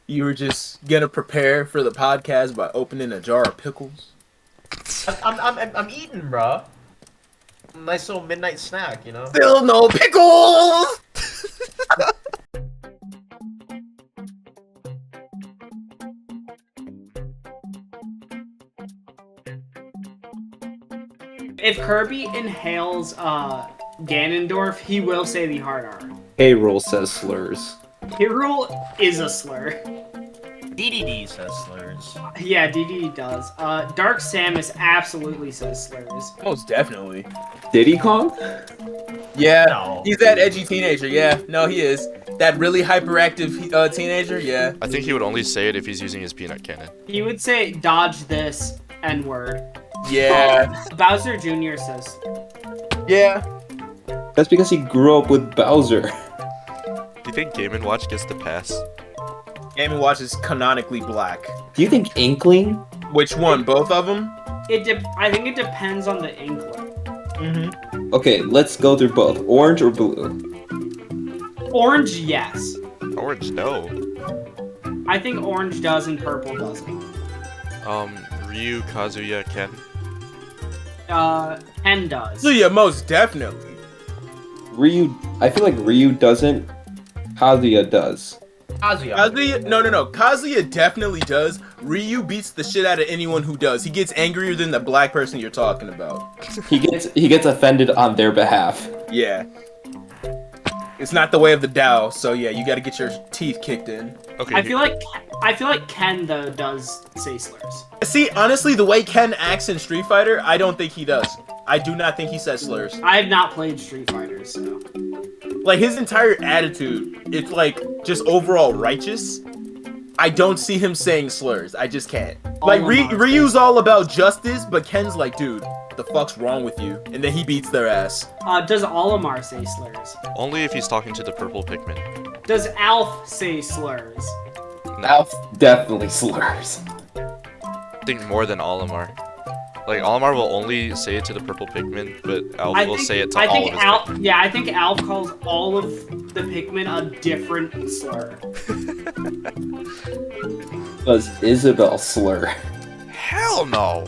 You were just gonna prepare for the podcast by opening a jar of pickles? I'm eating, bro. Nice little midnight snack, you know. Still no pickles! If Kirby inhales Ganondorf, he will say the hard R. A-roll says slurs. Hyrule is a slur. DDD says slurs. Yeah, DD does. Dark Samus absolutely says slurs. Most definitely. Diddy Kong? Yeah, No. he's that edgy teenager. Yeah, no, he is. That really hyperactive teenager. Yeah. I think he would only say it if he's using his peanut cannon. He would say, dodge this N-word. Yeah. Bowser Jr. says, Yeah. That's because he grew up with Bowser. Do you think Game & Watch gets the pass? Game & Watch is canonically black. Do you think Inkling? Which one? Both of them? I think it depends on the Inkling. Mm-hmm. Okay, let's go through both. Orange or blue? Orange, yes. Orange, no. I think orange does and purple doesn't. Ryu, Kazuya, Ken. Ken does. So yeah, most definitely. Ryu, I feel like Ryu doesn't. Kazuya does. Kazuya, no. Kazuya definitely does. Ryu beats the shit out of anyone who does. He gets angrier than the black person you're talking about. He gets offended on their behalf. Yeah. It's not the way of the Tao, so yeah, you gotta get your teeth kicked in. Okay. I feel like Ken though does say slurs. See, honestly, the way Ken acts in Street Fighter, I don't think he does. I do not think he says slurs. I have not played Street Fighter, so. Like, his entire attitude, it's like, just overall righteous. I don't see him saying slurs. I just can't. Like, Ryu's all about justice, but Ken's like, dude, the fuck's wrong with you? And then he beats their ass. Does Olimar say slurs? Only if he's talking to the purple Pikmin. Does Alf say slurs? Alf definitely slurs. I think more than Olimar. Like, Olimar will only say it to the purple Pikmin, but Alf will say it to all of his Pikmin. Yeah, I think Alf calls all of the Pikmin a different slur. Does Isabel slur? Hell no!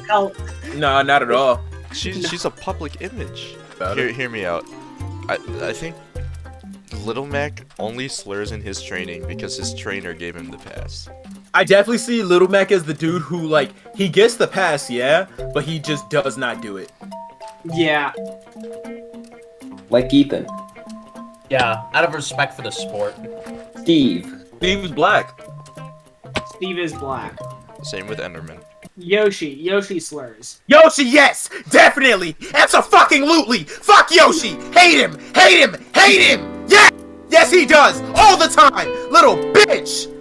Nah, not at all. She's a public image. About it. Hear me out. I think Little Mac only slurs in his training because his trainer gave him the pass. I definitely see Little Mac as the dude who, like, he gets the pass, yeah, but he just does not do it. Yeah. Like Ethan. Yeah, out of respect for the sport. Steve. Steve is black. Steve is black. Same with Enderman. Yoshi slurs. Yoshi, yes! Definitely! Abso-fucking-lutely! Fuck Yoshi! Hate him! Hate him! Hate him! Yeah! Yes, he does! All the time! Little bitch!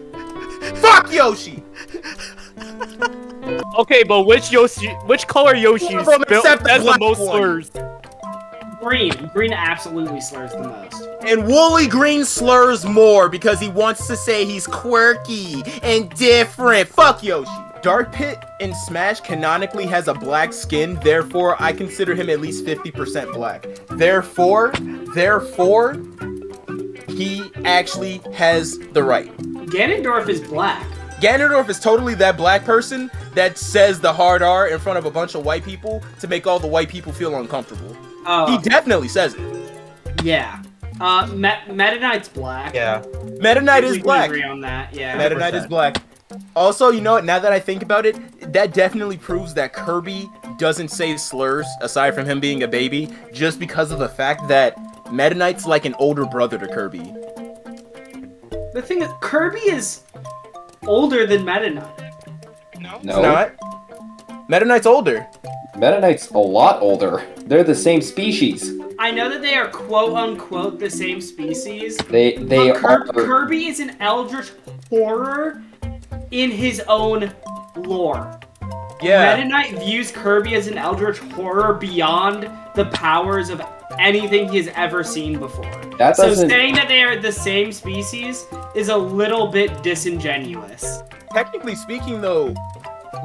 Fuck Yoshi! Okay, but which color Yoshi None of them except the has the black most one. slurs? Green. Green absolutely slurs the most. And Wooly Green slurs more because he wants to say he's quirky and different. Fuck Yoshi. Dark Pit in Smash canonically has a black skin, therefore I consider him at least 50% black. Therefore, he actually has the right. Ganondorf is black. Ganondorf is totally that black person that says the hard R in front of a bunch of white people to make all the white people feel uncomfortable. He definitely says it. Yeah. Meta Knight's black. Yeah. Meta Knight We is can black. agree on that. Yeah. Meta Knight is black. Also, you know what, now that I think about it, that definitely proves that Kirby doesn't say slurs, aside from him being a baby, just because of the fact that Meta Knight's like an older brother to Kirby. The thing is, Kirby is older than Meta Knight. No. It's not. Meta Knight's older. Meta Knight's a lot older. They're the same species. I know that they are quote-unquote the same species. They but are. Kirby is an eldritch horror in his own lore. Yeah. Meta Knight views Kirby as an eldritch horror beyond the powers of anything he has ever seen before. That So doesn't. saying that they are the same species is a little bit disingenuous. Technically speaking, though,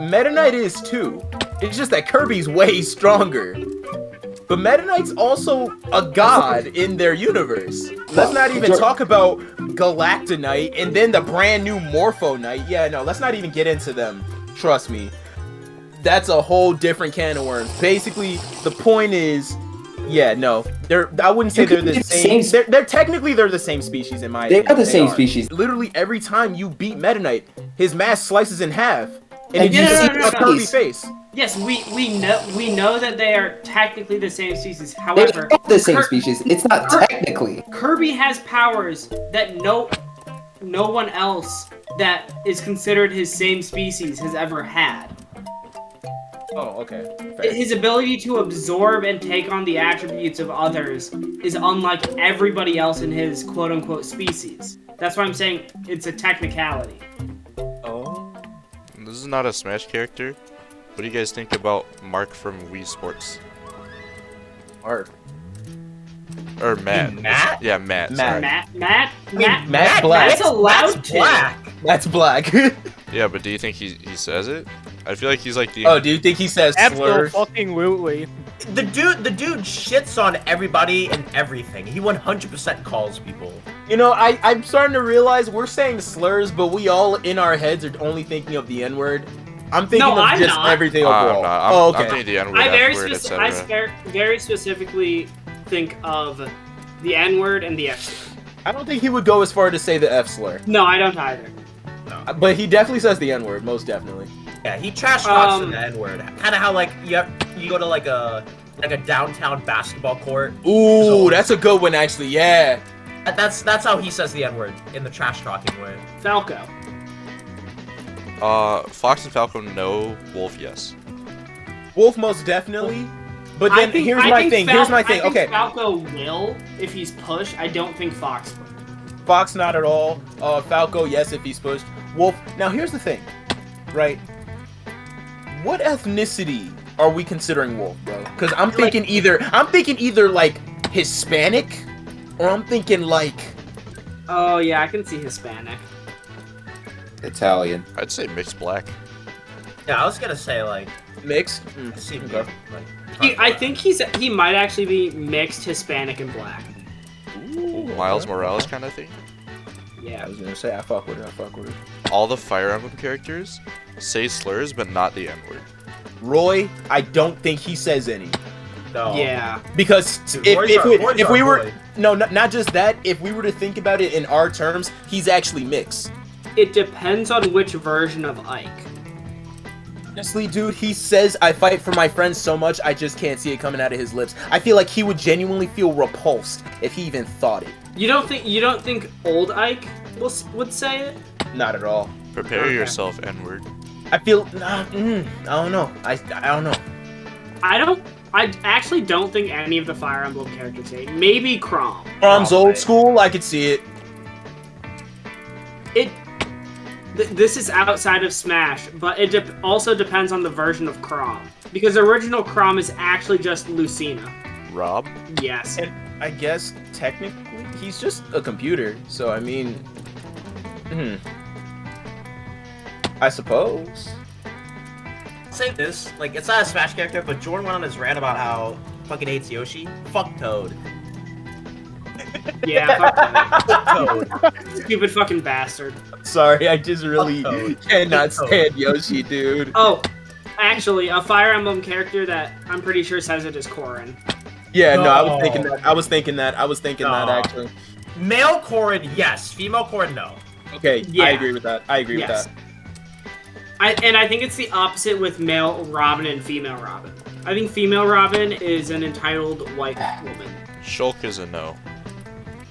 Meta Knight is too. It's just that Kirby's way stronger. But Meta Knight's also a god in their universe. Let's not even talk about Galactonite and then the brand new Morpho Knight. Yeah, no, let's not even get into them. Trust me. That's a whole different can of worms. Basically, the point is, yeah, no, I wouldn't say they're the same. They're technically the same species in my opinion. They are the same species. Literally every time you beat Meta Knight, his mask slices in half, and And you you see see a curvy face. Yes, we know that they are technically the same species. They However, are the same species. It's not technically. Kirby has powers that no one else that is considered his same species has ever had. Oh, okay. Fair. His ability to absorb and take on the attributes of others is unlike everybody else in his quote-unquote species. That's why I'm saying it's a technicality. Oh. This is not a Smash character. What do you guys think about Mark from Wii Sports? Mark. Or Matt? Matt? Yeah, Matt. Matt. Sorry. Matt Black. That's allowed That's to. black. That's black. Yeah, but do you think he says it? I feel like he's like the. Oh, do you think he says slurs? Absolutely. The dude shits on everybody and everything. He 100% calls people. You know, I'm starting to realize we're saying slurs, but we all in our heads are only thinking of the N-word. I'm thinking No, of I'm just not. everything I'm overall. not. Oh, I'm okay. thinking the N-word, I F-word, etc. very specifically think of the N-word and the F-word. I don't think he would go as far to say the F slur, No, I don't either. but he definitely says the N-word, most definitely. Yeah, he trash talks the N-word. Kind of how like you go to like a downtown basketball court. Ooh, So- that's a good one, actually. Yeah. That's how he says the N-word in the trash talking way. Falco. Fox and Falco, no. Wolf, yes. Wolf, most definitely. But then here's my thing. I think Okay, Falco will if he's pushed. I don't think Fox will. Fox, not at all. Falco, yes, if he's pushed. Wolf. Now, here's the thing, right? What ethnicity are we considering Wolf, bro? Because I'm thinking either like Hispanic, or I'm thinking like. Oh yeah, I can see Hispanic. Italian. I'd say mixed black. Yeah, I was gonna say like Mixed? I see him Okay. I think he might actually be mixed Hispanic and black. Ooh, Miles okay. Morales kind of thing. Yeah. I was gonna say I fuck with it. All the Fire Emblem characters say slurs, but not the N-word. Roy, I don't think he says any. no. Yeah. Because Dude, if Roy's we our were boy. no, not just that, if we were to think about it in our terms, he's actually mixed. It depends on which version of Ike. Honestly, dude, he says I fight for my friends so much I just can't see it coming out of his lips. I feel like he would genuinely feel repulsed if he even thought it. You don't think old Ike would say it? Not at all. Prepare Okay. yourself, N-word. I feel I don't know. I don't know. I actually don't think any of the Fire Emblem characters say it. Maybe Chrom. Mom's Probably. old school, I could see it. This is outside of Smash, but it also depends on the version of Chrom. Because original Chrom is actually just Lucina. Rob? Yes. And I guess technically he's just a computer, so I mean, I suppose. Say this, like it's not a Smash character, but Jordan went on his rant about how fucking hates Yoshi. Fuck Toad. Yeah, fuck that. Fuck Toad. Stupid fucking bastard. Sorry, I just really Toad. cannot Toad. stand Yoshi, dude. Oh, actually, a Fire Emblem character that I'm pretty sure says it is Corrin. Yeah, no, I was No. thinking that. I was thinking that No. actually. Male Corrin, yes. Female Corrin, no. Okay, Yeah. I agree with that. I agree Yes. with that. I think it's the opposite with male Robin and female Robin. I think female Robin is an entitled white woman. Shulk is a no.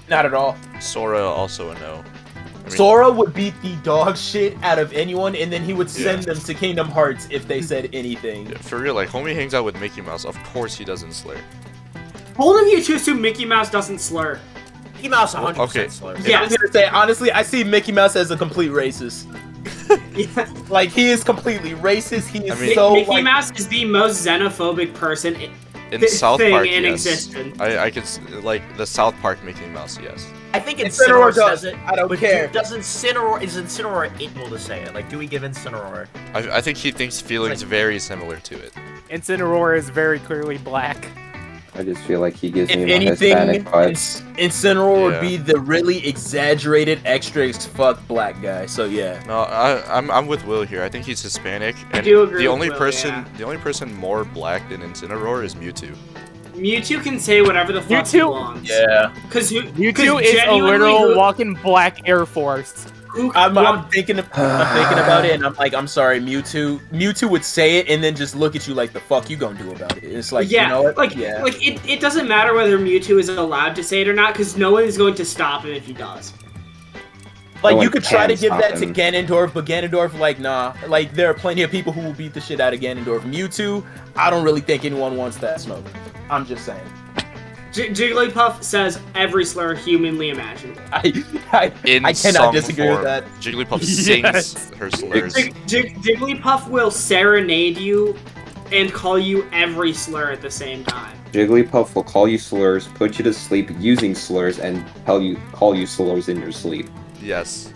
Not at all. Sora also a no. I mean, Sora would beat the dog shit out of anyone, and then he would send them to Kingdom Hearts if they said anything. yeah, for real, like, homie hangs out with Mickey Mouse. Of course he doesn't slur. Hold of you to assume Mickey Mouse doesn't slur. Mickey Mouse 100% Okay. slurs. Yeah, I was gonna say, honestly, I see Mickey Mouse as a complete racist. Yeah. Like, he is completely racist. He is I mean- so, Mickey like... Mouse is the most xenophobic person In South thing Park, in yes. existence. I could, like, the South Park Mickey Mouse, yes. I think Incineroar Incineroar does. says it. I don't but care. Is Incineroar able to say it? Like, do we give Incineroar? I think he thinks feelings Like- very similar to it. Incineroar is very clearly black. I just feel like he gives If me more anything, Hispanic vibes. Incineroar would Yeah. be the really exaggerated, extra as fuck black guy. So yeah. No, I'm with Will here. I think he's Hispanic, and do agree the with only Will, person yeah. the only person more black than Incineroar is Mewtwo. Mewtwo can say whatever the fuck he Mewtwo? wants. Yeah. Because Mewtwo is a literal walking black Air Force. I'm thinking about it, and I'm like, I'm sorry, Mewtwo. Mewtwo would say it, and then just look at you like, the fuck you gonna do about it? It's like, yeah, you know what? like it doesn't matter whether Mewtwo is allowed to say it or not, because no one is going to stop him if he does. Like, No you one could try to can give stop that to him. Ganondorf, but Ganondorf, like, nah. Like, there are plenty of people who will beat the shit out of Ganondorf. Mewtwo, I don't really think anyone wants that smoke. I'm just saying. Jigglypuff says every slur humanly imaginable. I In cannot some disagree form. with that. Jigglypuff Yes. sings her slurs. Jigglypuff will serenade you and call you every slur at the same time. Jigglypuff will call you slurs, put you to sleep using slurs, and call you slurs in your sleep. Yes.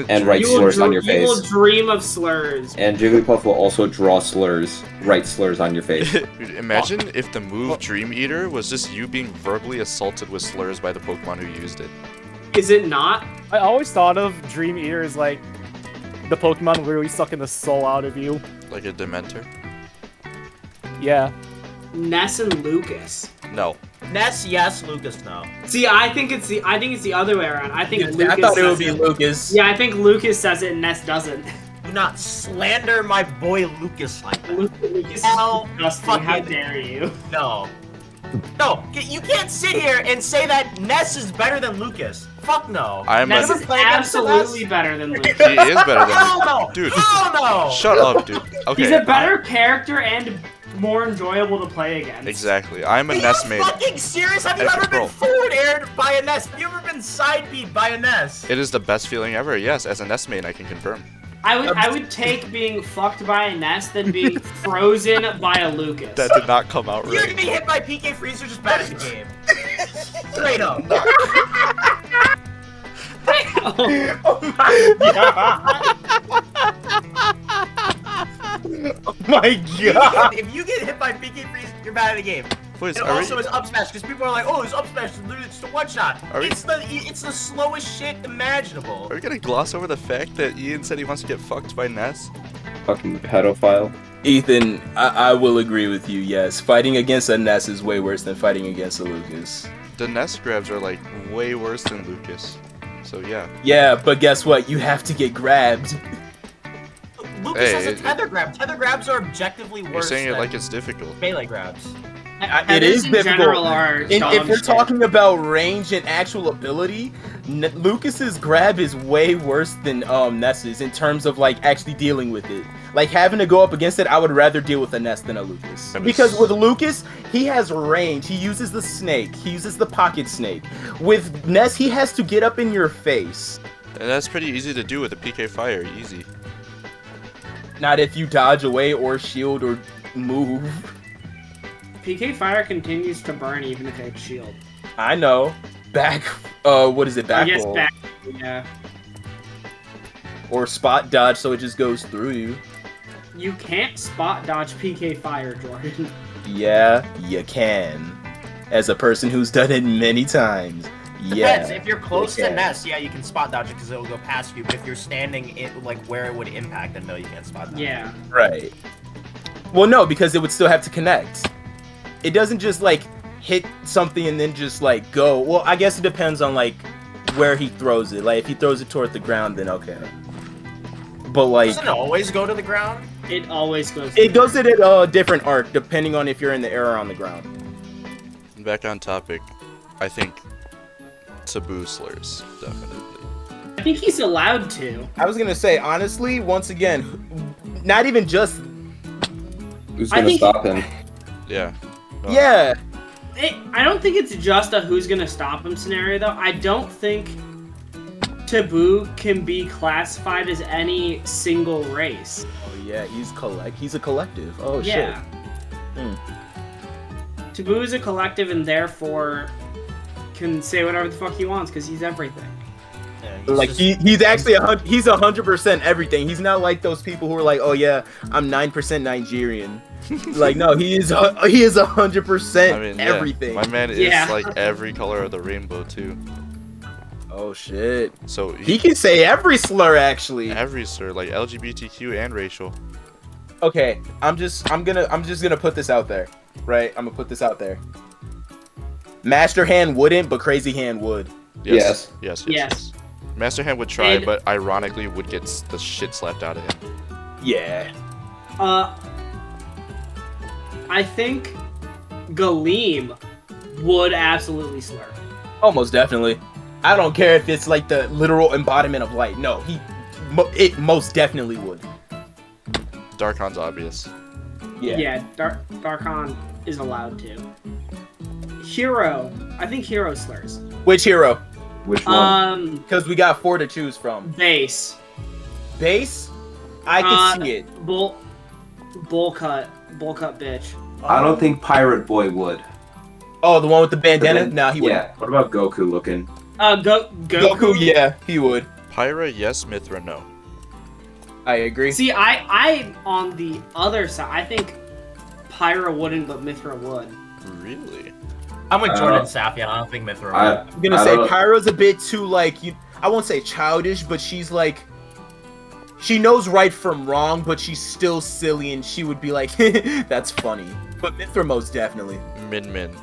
And write slurs on your You will face. dream of slurs. And Jigglypuff will also draw slurs, write slurs on your face. Dude, imagine if the move Dream Eater was just you being verbally assaulted with slurs by the Pokemon who used it. Is it not? I always thought of Dream Eater as like the Pokemon literally sucking the soul out of you. Like a Dementor? Yeah. Ness and Lucas. No. Ness, yes. Lucas, no. See, I think it's the other way around. I think Lucas I thought it would says be Lucas. Yeah, I think Lucas says it and Ness doesn't. Do not slander my boy Lucas like that. Lucas Hell is disgusting. How fucking- dare you? No. No, you can't sit here and say that Ness is better than Lucas. Fuck no. I'm Ness a- is play against absolutely Ness? better than Lucas. He is better than Hell no! Dude. Hell no! Shut up, dude. Okay. He's a better character and more enjoyable to play against. Exactly. I'm a Are you Ness main. fucking serious? Have you Epic ever been bro. forward aired by a Ness? Have you ever been side beat by a Ness? It is the best feeling ever. Yes, as a Ness main, I can confirm. I would take being fucked by a Ness than being frozen by a Lucas. That did not come out You're right. gonna be hit by PK Freeze or just bad at the game. Straight up. Oh my god! If you get hit by PK Freeze, you're bad at the game. Please, And also his up smash, because people are like, oh, his up smash is literally just a one shot. Are we- It's the slowest shit imaginable. Are we gonna gloss over the fact that Ian said he wants to get fucked by Ness? Fucking pedophile. Ethan, I will agree with you, yes. Fighting against a Ness is way worse than fighting against a Lucas. The Ness grabs are like way worse than Lucas. So yeah. Yeah, but guess what? You have to get grabbed. Lucas Hey, has a it- tether grab. Tether grabs are objectively You're worse saying it than like it's difficult. melee grabs. It is in difficult. general are And dog if we're shit. talking about range and actual ability, Lucas's grab is way worse than Ness's in terms of like actually dealing with it. Like having to go up against it, I would rather deal with a Ness than a Lucas. That Because is- with Lucas, he has range. He uses the snake. He uses the pocket snake. With Ness, he has to get up in your face. And that's pretty easy to do with a PK Fire. Easy. Not if you dodge away or shield or move. PK Fire continues to burn even if it's shield. I know. Back, what is it? Back I guess roll. back. Yeah. Or spot dodge so it just goes through you. You can't spot dodge PK Fire, Jordan. Yeah, you can. As a person who's done it many times. Depends. Yeah. If you're close you to can. Ness, yeah, you can spot dodge it because it'll go past you. But if you're standing in like where it would impact, then no, you can't spot dodge. Yeah. Right. Well, no, because it would still have to connect. It doesn't just like hit something and then just like go. Well, I guess it depends on like where he throws it. Like if he throws it toward the ground, then okay. But like Doesn't it always go to the ground? It always goes. it does it at a different arc depending on if you're in the air or on the ground. Back on topic. I think taboo slurs, definitely. I think he's allowed to. I was gonna say honestly, once again, not even just Who's I gonna think- stop him? Yeah. yeah. I don't think it's just a who's gonna stop him scenario though. I don't think taboo can be classified as any single race. Oh yeah, he's a collective. Oh Yeah. shit. Taboo is a collective and therefore can say whatever the fuck he wants because he's everything. Yeah, Like he's actually he's 100% everything. He's not like those people who are like, oh yeah, I'm 9% Nigerian. Like no, he is 100% everything. My man is like every color of the rainbow too. Oh shit. So he can say every slur actually. Every slur, like LGBTQ and racial. Okay, I'm just gonna put this out there, right? I'm gonna put this out there. Master Hand wouldn't, but Crazy Hand would. Yes. Master Hand would try, but ironically would get the shit slapped out of him. Yeah. I think Galeem would absolutely slur. Almost definitely. I don't care if it's like the literal embodiment of light. No, it most definitely would. Darkon's obvious. Yeah, Darkon is allowed to. Hero. I think Hero slurs. Which hero? Which one? Because we got 4 to choose from. Base. Base? I can see it. Bowl cut bitch. I don't think Pirate Boy would. Oh, the one with the bandana? Nah, he wouldn't. Yeah. What about Goku looking? Goku, yeah, he would. Pyra, yes. Mithra, no. I agree. See, I on the other side. I think Pyra wouldn't, but Mithra would. Really? I'm with Jordan Safian. I don't think Mithra would. I'm gonna say Pyra's a bit too like I won't say childish, but she's like she knows right from wrong, but she's still silly, and she would be like, "That's funny." But Mithra most definitely. Min.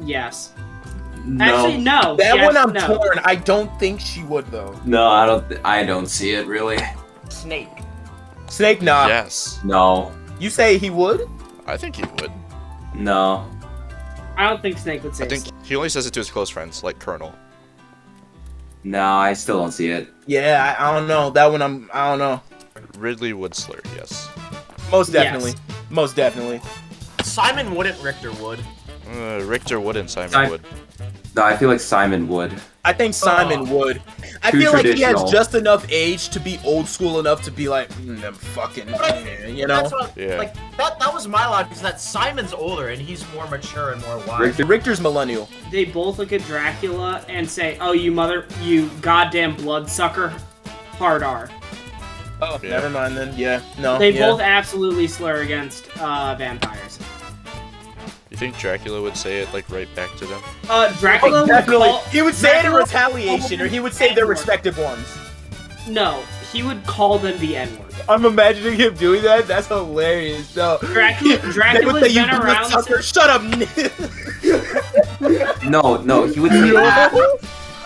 Yes. No. Actually, no. That yes, one I'm no. torn. I don't think she would though. No, I don't see it really. Snake. Snake, nah. Yes. No. You say he would? I think he would. No. I don't think Snake would say. I think he only says it to his close friends, like Colonel. No, I still don't see it. Yeah, I don't know. That one I don't know. Ridley would slur, yes. Most definitely. Yes. Most definitely. Simon wouldn't. Richter would. Richter wouldn't, Simon would. No, I feel like Simon would. I think Simon would. I Too feel like he has traditional. just enough age to be old school enough to be like, them fucking, you know? That's what, like that was my logic, is that Simon's older and he's more mature and more wise. Richter's millennial. They both look at Dracula and say, "Oh, you goddamn bloodsucker." Hard R. Oh, Yeah. never mind then. Yeah, no. They yeah. both absolutely slur against vampires. You think Dracula would say it like right back to them? Dracula would Definitely. call, He would say it in Dracula retaliation, or he would say their respective ones. No, he would call them the N-word. I'm imagining him doing that. That's hilarious. No. Dracula's been around since... Shut up. No, he would say it.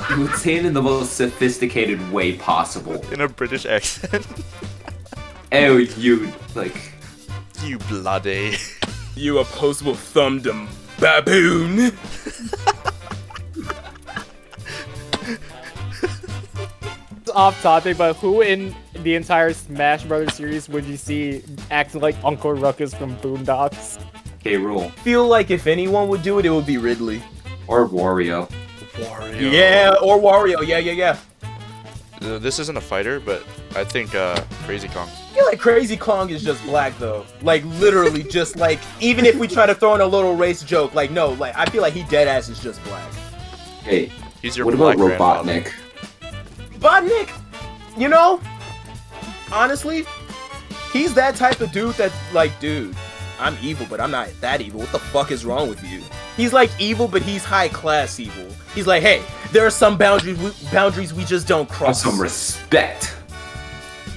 He would say it in the most sophisticated way possible. In a British accent. Oh, you like. You bloody. You opposable thumbdom baboon. Off topic, but who in the entire Smash Brothers series would you see acting like Uncle Ruckus from Boondocks? K. Rool. Feel like if anyone would do it, it would be Ridley. Or Wario. Wario. Yeah, or Wario. Yeah. This isn't a fighter, but I think Crazy Kong. I feel like Crazy Kong is just black though. Like literally just like, even if we try to throw in a little race joke, like no, like I feel like he dead ass is just black. Hey, He's your what black about grandfather. Robotnik? But Nick, you know, honestly, he's that type of dude that's like, dude, I'm evil, but I'm not that evil. What the fuck is wrong with you? He's like evil, but he's high class evil. He's like, hey, there are some boundaries we just don't Have cross. some respect.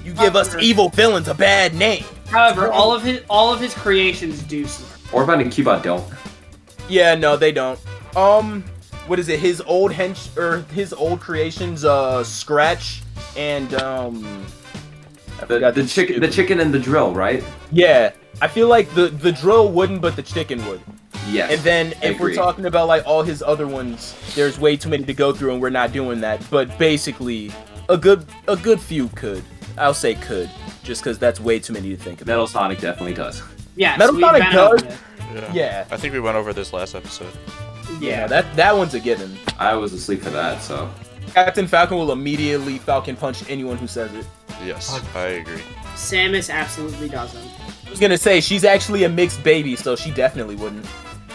You give us evil villains a bad name. However, all of his creations do slur. Or about Akiba don't. Yeah, no, they don't. What is it? His old his old creations, Scratch and I forgot The chicken and the drill, right? Yeah, I feel like the drill wouldn't, but the chicken would. Yes. And then I if we're agree. talking about like all his other ones, there's way too many to go through, and we're not doing that. But basically, a good few could. I'll say could, just because that's way too many to think about. Metal Sonic definitely does. Yes, Metal we've Sonic been over does. it. Yeah. I think we went over this last episode. Yeah, that one's a given. I was asleep for that, so. Captain Falcon will immediately Falcon punch anyone who says it. Yes, I agree. Samus absolutely doesn't. I was gonna say she's actually a mixed baby, so she definitely wouldn't.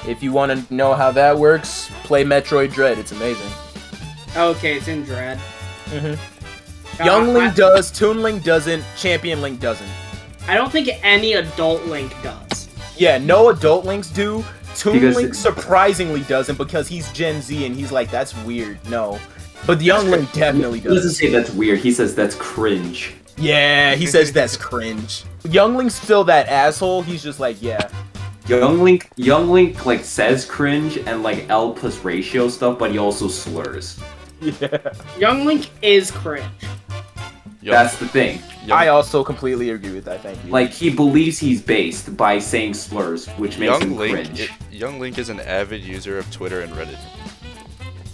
If you want to know how that works, play Metroid Dread. It's amazing. Okay, it's in Dread. Young Link does, Toon Link doesn't, Champion Link doesn't. I don't think any adult Link does. Yeah, no adult Links do. Toon Because Link surprisingly doesn't because he's Gen Z and he's like, that's weird. No. But Young Link definitely He doesn't does. say that's weird. He says that's cringe. Yeah, he says that's cringe. Young Link's still that asshole. He's just like, yeah. Young Link like says cringe and like L plus ratio stuff, but he also slurs. Yeah. Young Link is cringe. That's the thing. I also completely agree with that. Thank you. Like he believes he's based by saying slurs, which makes him cringe. Young Link is an avid user of Twitter and Reddit.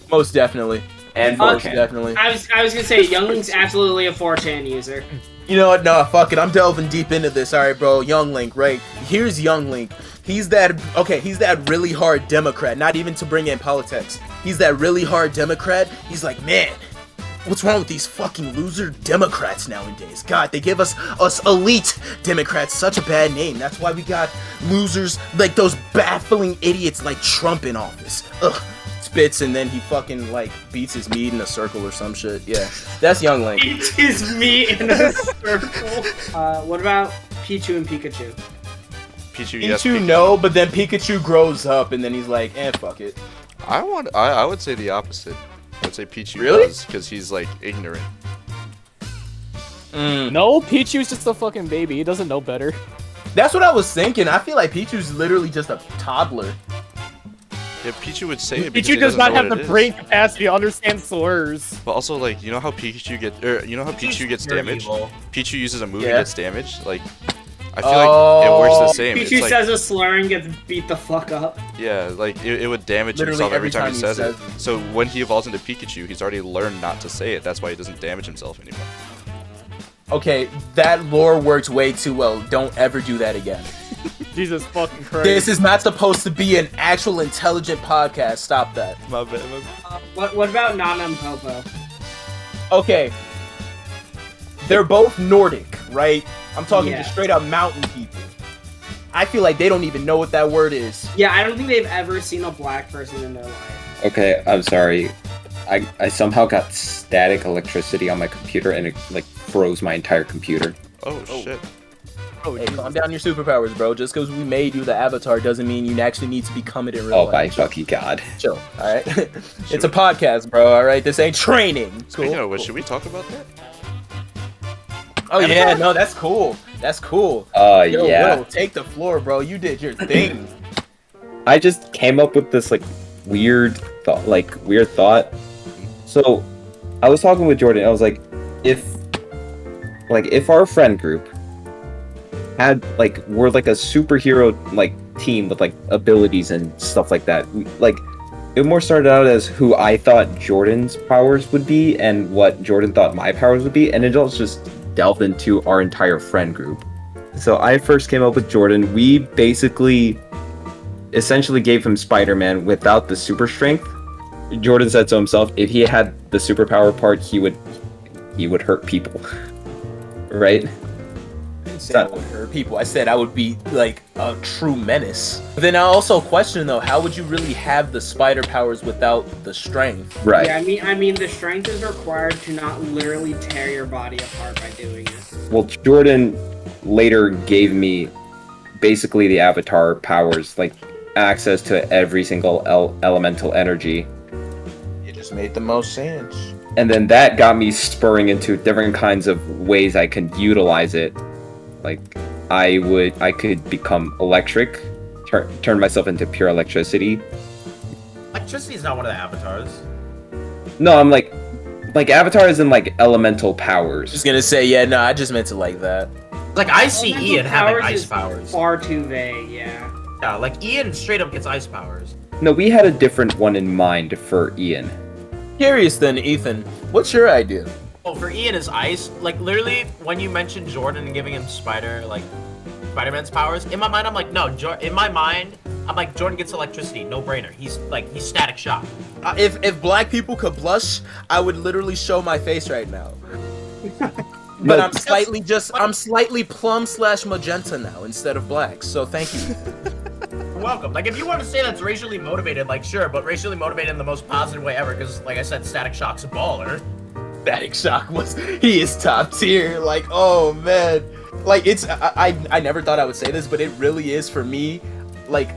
Most definitely. And Most 4chan. definitely. I was gonna say Young Link's absolutely a 4chan user. You know what? No, fuck it. I'm delving deep into this. All right, bro. Young Link, right? Here's Young Link. He's that really hard Democrat. Not even to bring in politics. He's that really hard Democrat. He's like, man, what's wrong with these fucking loser Democrats nowadays? God, they give us elite Democrats such a bad name. That's why we got losers like those baffling idiots like Trump in office. Ugh. Spits and then he fucking like beats his meat in a circle or some shit. Yeah, that's Young Link. Eats his meat in a circle. What about Pichu and Pikachu? Pichu, no, but then Pikachu grows up and then he's like, fuck it. I would say the opposite. I would say Pichu Really? does because he's like ignorant. No, Pichu's just a fucking baby. He doesn't know better. That's what I was thinking. I feel like Pichu's literally just a toddler. Yeah, Pichu would say it because Pichu he does doesn't not know have what the it brain is. capacity to understand slurs. But also, like, you know how Pichu gets pure damaged? evil. Pichu uses a move Yeah. and gets damaged. Like, I feel like it works the same. Pichu It's like, says a slur and gets beat the fuck up. yeah, like it would damage Literally himself every every time time he he says it. says it. So when he evolves into Pikachu, he's already learned not to say it. That's why he doesn't damage himself anymore. Okay, that lore works way too well. Don't ever do that again. Jesus fucking Christ. This is not supposed to be an actual intelligent podcast. Stop that. My bad. What about Nana and Popo? Okay. They're both Nordic, right? I'm talking Yeah. just straight up mountain people. I feel like they don't even know what that word is. Yeah, I don't think they've ever seen a black person in their life. Okay, I'm sorry. I somehow got static electricity on my computer and it like froze my entire computer. Oh shit. Oh, Hey, Jesus. calm down your superpowers, bro. Just because we made you the avatar doesn't mean you actually need to become it in real Oh life. my fucking god. Chill, alright? It's a podcast, bro, alright? This ain't training. Speaking Cool. of which, should we talk about that? Oh yeah, no, that's cool. That's cool. Yo, Yeah. Will, take the floor, bro. You did your thing. I just came up with this weird thought. So I was talking with Jordan. I was like, if our friend group had we're like a superhero team with abilities and stuff like that. It more started out as who I thought Jordan's powers would be and what Jordan thought my powers would be, and it all just delved into our entire friend group. So I first came up with Jordan. We basically essentially gave him Spider-Man without the super strength. Jordan said to himself, if he had the superpower part, he would hurt people. Right? I didn't say I would hurt people. I said I would be like a true menace. But then I also question though, how would you really have the spider powers without the strength? Right. Yeah, I mean, the strength is required to not literally tear your body apart by doing it. Well, Jordan later gave me basically the avatar powers, access to every single elemental energy. It just made the most sense. And then that got me spurring into different kinds of ways I could utilize it. I could become electric, turn myself into pure electricity. Electricity is not one of the avatars. No, I'm like avatar is in elemental powers. Just gonna say, yeah, no, I just meant it like that. Like, I see Elemental Ian having powers ice is powers. Far too vague, yeah. Yeah, like, Ian straight up gets ice powers. No, we had a different one in mind for Ian. Curious then, Ethan, what's your idea? Oh, for Ian is ice. Like, literally, when you mentioned Jordan and giving him Spider-Man's powers, in my mind, I'm like, no, in my mind, I'm like, Jordan gets electricity, no brainer. He's static shock. If black people could blush, I would literally show my face right now. No, But I'm slightly plum/magenta now instead of black. So thank you. You're welcome. Like, if you want to say that's racially motivated, like, sure, but racially motivated in the most positive way ever, because, like I said, static shock's a baller. Static Shock he is top tier. Like, oh man. Like, I never thought I would say this, but it really is for me. Like,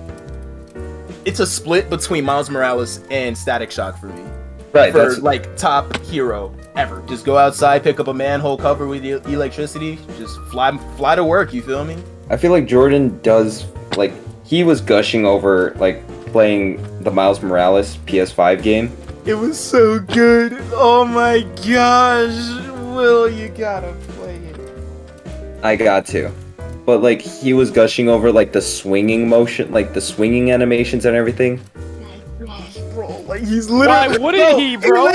it's a split between Miles Morales and Static Shock for me. Right. For That's like top hero ever. Just go outside, pick up a manhole cover with electricity, just fly to work. You feel me? I feel like Jordan does like he was gushing over like playing the Miles Morales PS5 game. It was so good. Oh my gosh, Will, you gotta play it. I got to. But like he was gushing over like the swinging motion, like the swinging animations and everything. Bro, like he's literally. Why wouldn't he, bro?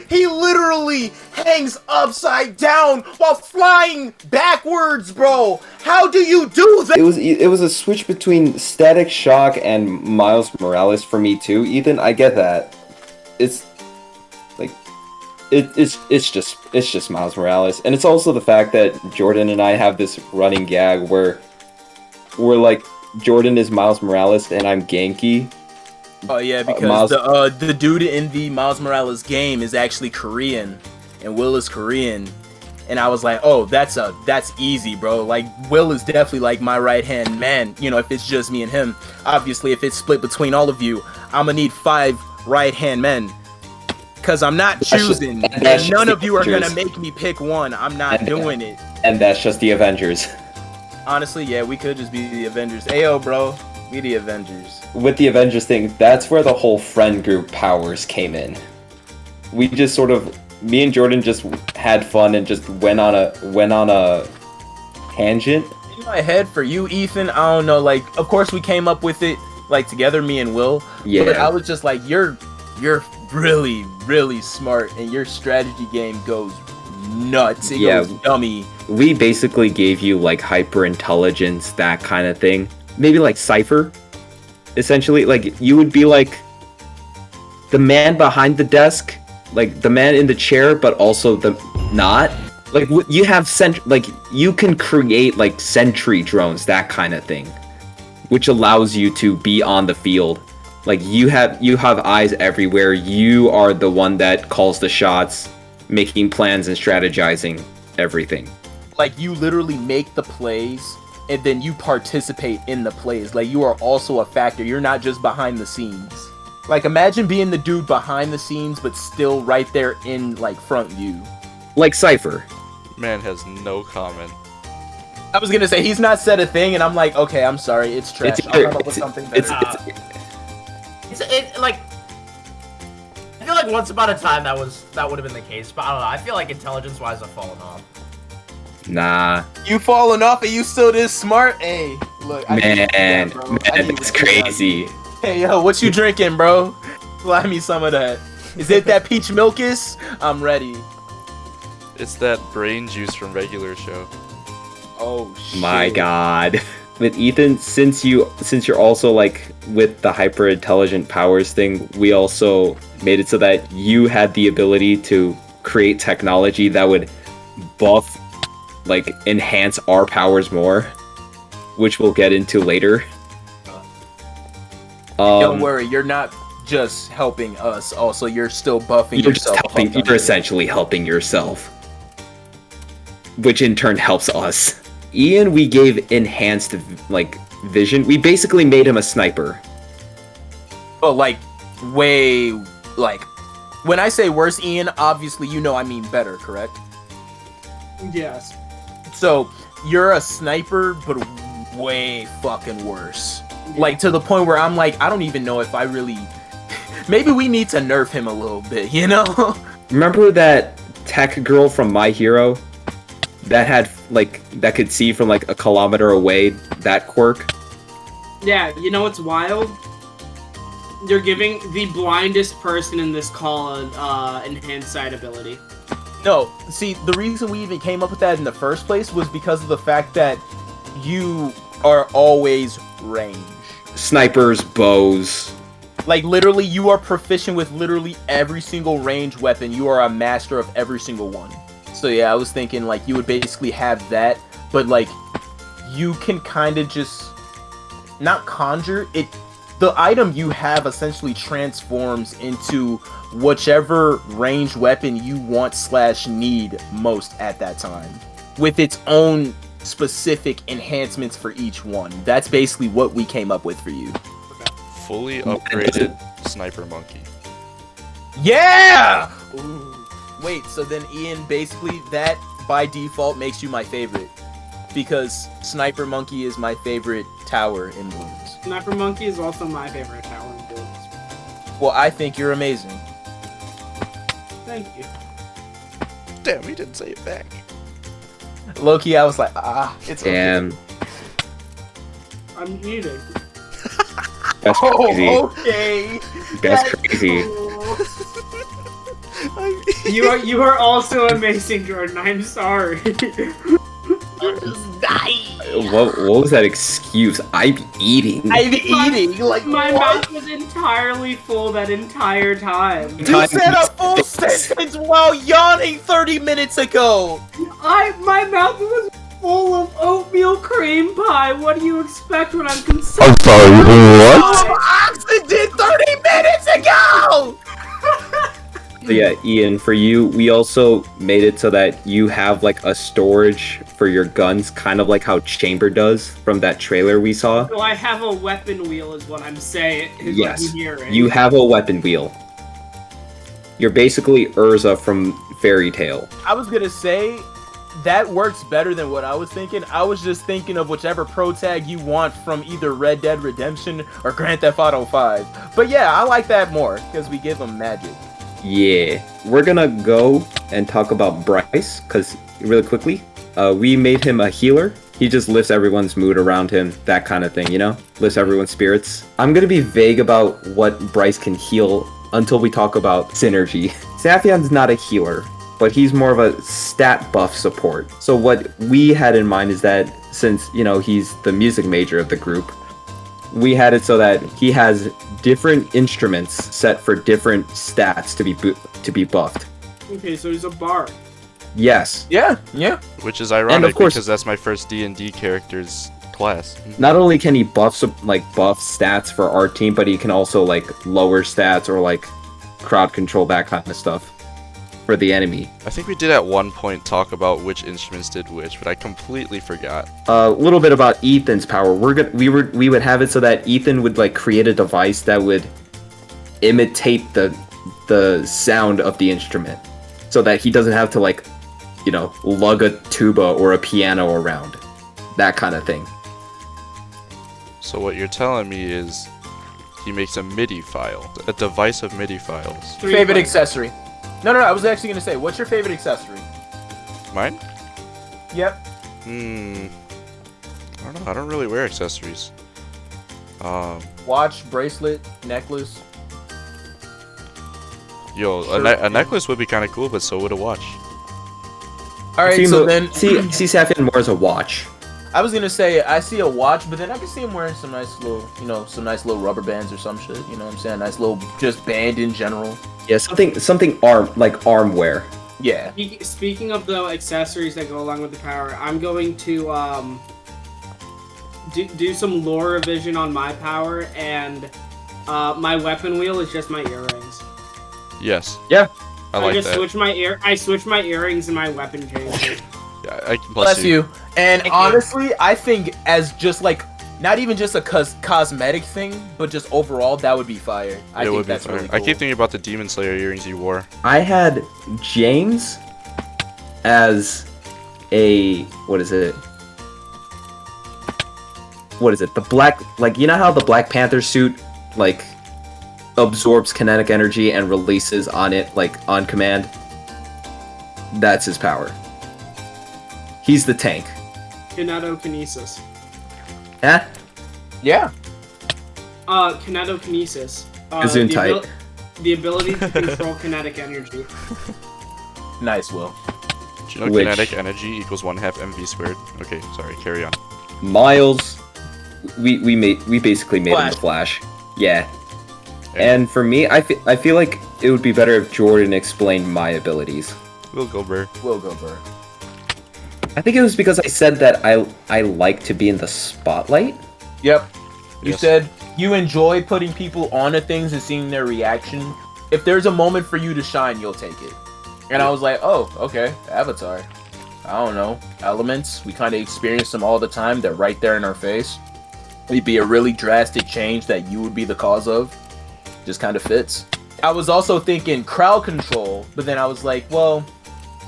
He literally hangs upside down while flying backwards, bro. How do you do that? It was a switch between Static Shock and Miles Morales for me too. Ethan, I get that. It's like it's just Miles Morales, and it's also the fact that Jordan and I have this running gag where we're like Jordan is Miles Morales and I'm Genki. Oh yeah, because the dude in the Miles Morales game is actually Korean, and Will is Korean, and I was like, oh, that's easy, bro. Like Will is definitely like my right hand man. You know, if it's just me and him. Obviously, if it's split between all of you, I'm gonna need 5 right hand men, cause I'm not choosing, and none of you are gonna make me pick one. I'm not doing it. And that's just the Avengers. Honestly, yeah, we could just be the Avengers. Ayo, bro, we the Avengers. With the Avengers thing, that's where the whole friend group powers came in. We just sort of, me and Jordan just had fun and just went on a tangent. In my head, for you, Ethan, I don't know, like, of course we came up with it, like, together, me and Will. Yeah. But I was just like, you're really, really smart, and your strategy game goes nuts. It goes dummy. We basically gave you, like, hyper intelligence, that kind of thing. Maybe, like, Cypher. Essentially, like, you would be like the man behind the desk, like the man in the chair, but also the not. Like, you have like you can create like sentry drones, that kind of thing, which allows you to be on the field. Like, you have eyes everywhere. You are the one that calls the shots, making plans and strategizing everything. Like, you literally make the plays, and then you participate in the plays. Like, you are also a factor. You're not just behind the scenes. Like, imagine being the dude behind the scenes, but still right there in, like, front view. Like Cypher. Man has no comment. I was gonna say, he's not said a thing, and I'm like, okay, I'm sorry, it's trash. I'll come up with something better. Like, I feel like once upon a time that would have been the case, but I don't know. I feel like intelligence-wise, I've fallen off. Nah. You falling off and you still this smart? Hey, look. Man, that's crazy. Hey, yo, what you drinking, bro? Fly me some of that. Is it that peach milkus? I'm ready. It's that brain juice from regular show. Oh, shit. My god. With Ethan, since you're also like with the hyper intelligent powers thing, we also made it so that you had the ability to create technology that would buff, like, enhance our powers more, which we'll get into later. Don't worry, you're not just helping us. Also, you're still buffing yourself. You're essentially helping yourself, which in turn helps us. Ian, we gave enhanced like vision. We basically made him a sniper. But like, way like, when I say worse, Ian, obviously you know I mean better, correct? Yes. So you're a sniper, but way fucking worse. Like, to the point where I'm like, I don't even know if I really. Maybe we need to nerf him a little bit, you know? Remember that tech girl from My Hero that had like that could see from like a kilometer away? That quirk. Yeah, you know what's wild? You're giving the blindest person in this call an enhanced sight ability. No, see, the reason we even came up with that in the first place was because of the fact that you are always range. Snipers, bows. Like, literally, you are proficient with literally every single ranged weapon. You are a master of every single one. So yeah, I was thinking, like, you would basically have that, but, like, you can kind of just not conjure it. the item you have essentially transforms into whichever ranged weapon you want / need most at that time, with its own specific enhancements for each one. That's basically what we came up with for you. Fully upgraded sniper monkey. Yeah! Ooh. Wait, so then Ian, basically that by default makes you my favorite, because Sniper Monkey is my favorite tower in Bloons. Sniper Monkey is also my favorite tower in Bloons. Well, I think you're amazing. Thank you. Damn, he didn't say it back. Low-key, I was like, it's okay. Damn. I'm muted. That's crazy. Oh, okay. That's crazy. You are also amazing, Jordan. I'm sorry. What was that excuse? I'm eating. I'm eating, like, My what? mouth was entirely full that entire time. You said a full sentence while yawning 30 minutes ago! My mouth was full of oatmeal cream pie. What do you expect when I'm consuming? Oxygen 30 minutes ago! So yeah, Ian, for you, we also made it so that you have like a storage for your guns, kind of like how Chamber does from that trailer we saw. So I have a weapon wheel is what I'm saying. Yes, you have a weapon wheel. You're basically Urza from Fairy Tail. I was gonna say, that works better than what I was thinking. I was just thinking of whichever pro tag you want from either Red Dead Redemption or Grand Theft Auto 5. But yeah, I like that more, because we give them magic. Yeah, we're gonna go and talk about Bryce, because really quickly, we made him a healer. He just lifts everyone's mood around him, that kind of thing, you know? Lifts everyone's spirits. I'm gonna be vague about what Bryce can heal until we talk about synergy. Saffion's not a healer, but he's more of a stat buff support. So what we had in mind is that since, you know, he's the music major of the group, we had it so that he has different instruments set for different stats to be buffed. Okay, so he's a bard. Yes. Yeah. Which is ironic course- because that's my first D&D character's class. Not only can he buff stats for our team, but he can also like lower stats or like crowd control, that kind of stuff for the enemy. I think we did at one point talk about which instruments did which, but I completely forgot. A little bit about Ethan's power. We would have it so that Ethan would like create a device that would imitate the sound of the instrument, so that he doesn't have to like, you know, lug a tuba or a piano around, that kind of thing. So what you're telling me is he makes a MIDI file, a device of MIDI files. Favorite accessory. No, I was actually gonna say, what's your favorite accessory? Mine? Yep. I don't know. I don't really wear accessories. Watch, bracelet, necklace. Yo, a necklace would be kind of cool, but so would a watch. Alright, so then... see Safian more as a watch. I was gonna say, I see a watch, but then I can see him wearing some nice little, you know, some nice little rubber bands or some shit, you know what I'm saying? Nice little, just band in general. Yeah, something arm wear. Yeah. Speaking of the accessories that go along with the power, I'm going to do some lore revision on my power, and my weapon wheel is just my earrings. Yes. Yeah. I like just that. switch my earrings and my weapon changes. Yeah, I Bless you. And Thank you. honestly, I think as just like, not even just a cosmetic thing, but just overall, that would be fire. I think that's really cool. I keep thinking about the Demon Slayer earrings you wore. I had James as a what is it? The black, like, you know how the Black Panther suit like absorbs kinetic energy and releases on it like on command? That's his power. He's the tank. Kinetokinesis. Huh? Yeah. Kinetokinesis. Gesundheit. The ability to control kinetic energy. Nice, Will. Do you know Which- kinetic energy equals 1/2 mv squared? Okay, sorry, carry on. Miles, we basically made him the Flash. Yeah. And for me, I feel like it would be better if Jordan explained my abilities. We'll go, Burr. Will go, Burr. I think it was because I said that I like to be in the spotlight. Yep. You Yes. said you enjoy putting people onto things and seeing their reaction. If there's a moment for you to shine, you'll take it. And I was like, oh, okay, Avatar. I don't know. Elements, we kind of experience them all the time. They're right there in our face. It'd be a really drastic change that you would be the cause of. Just kind of fits. I was also thinking crowd control, but then I was like, well,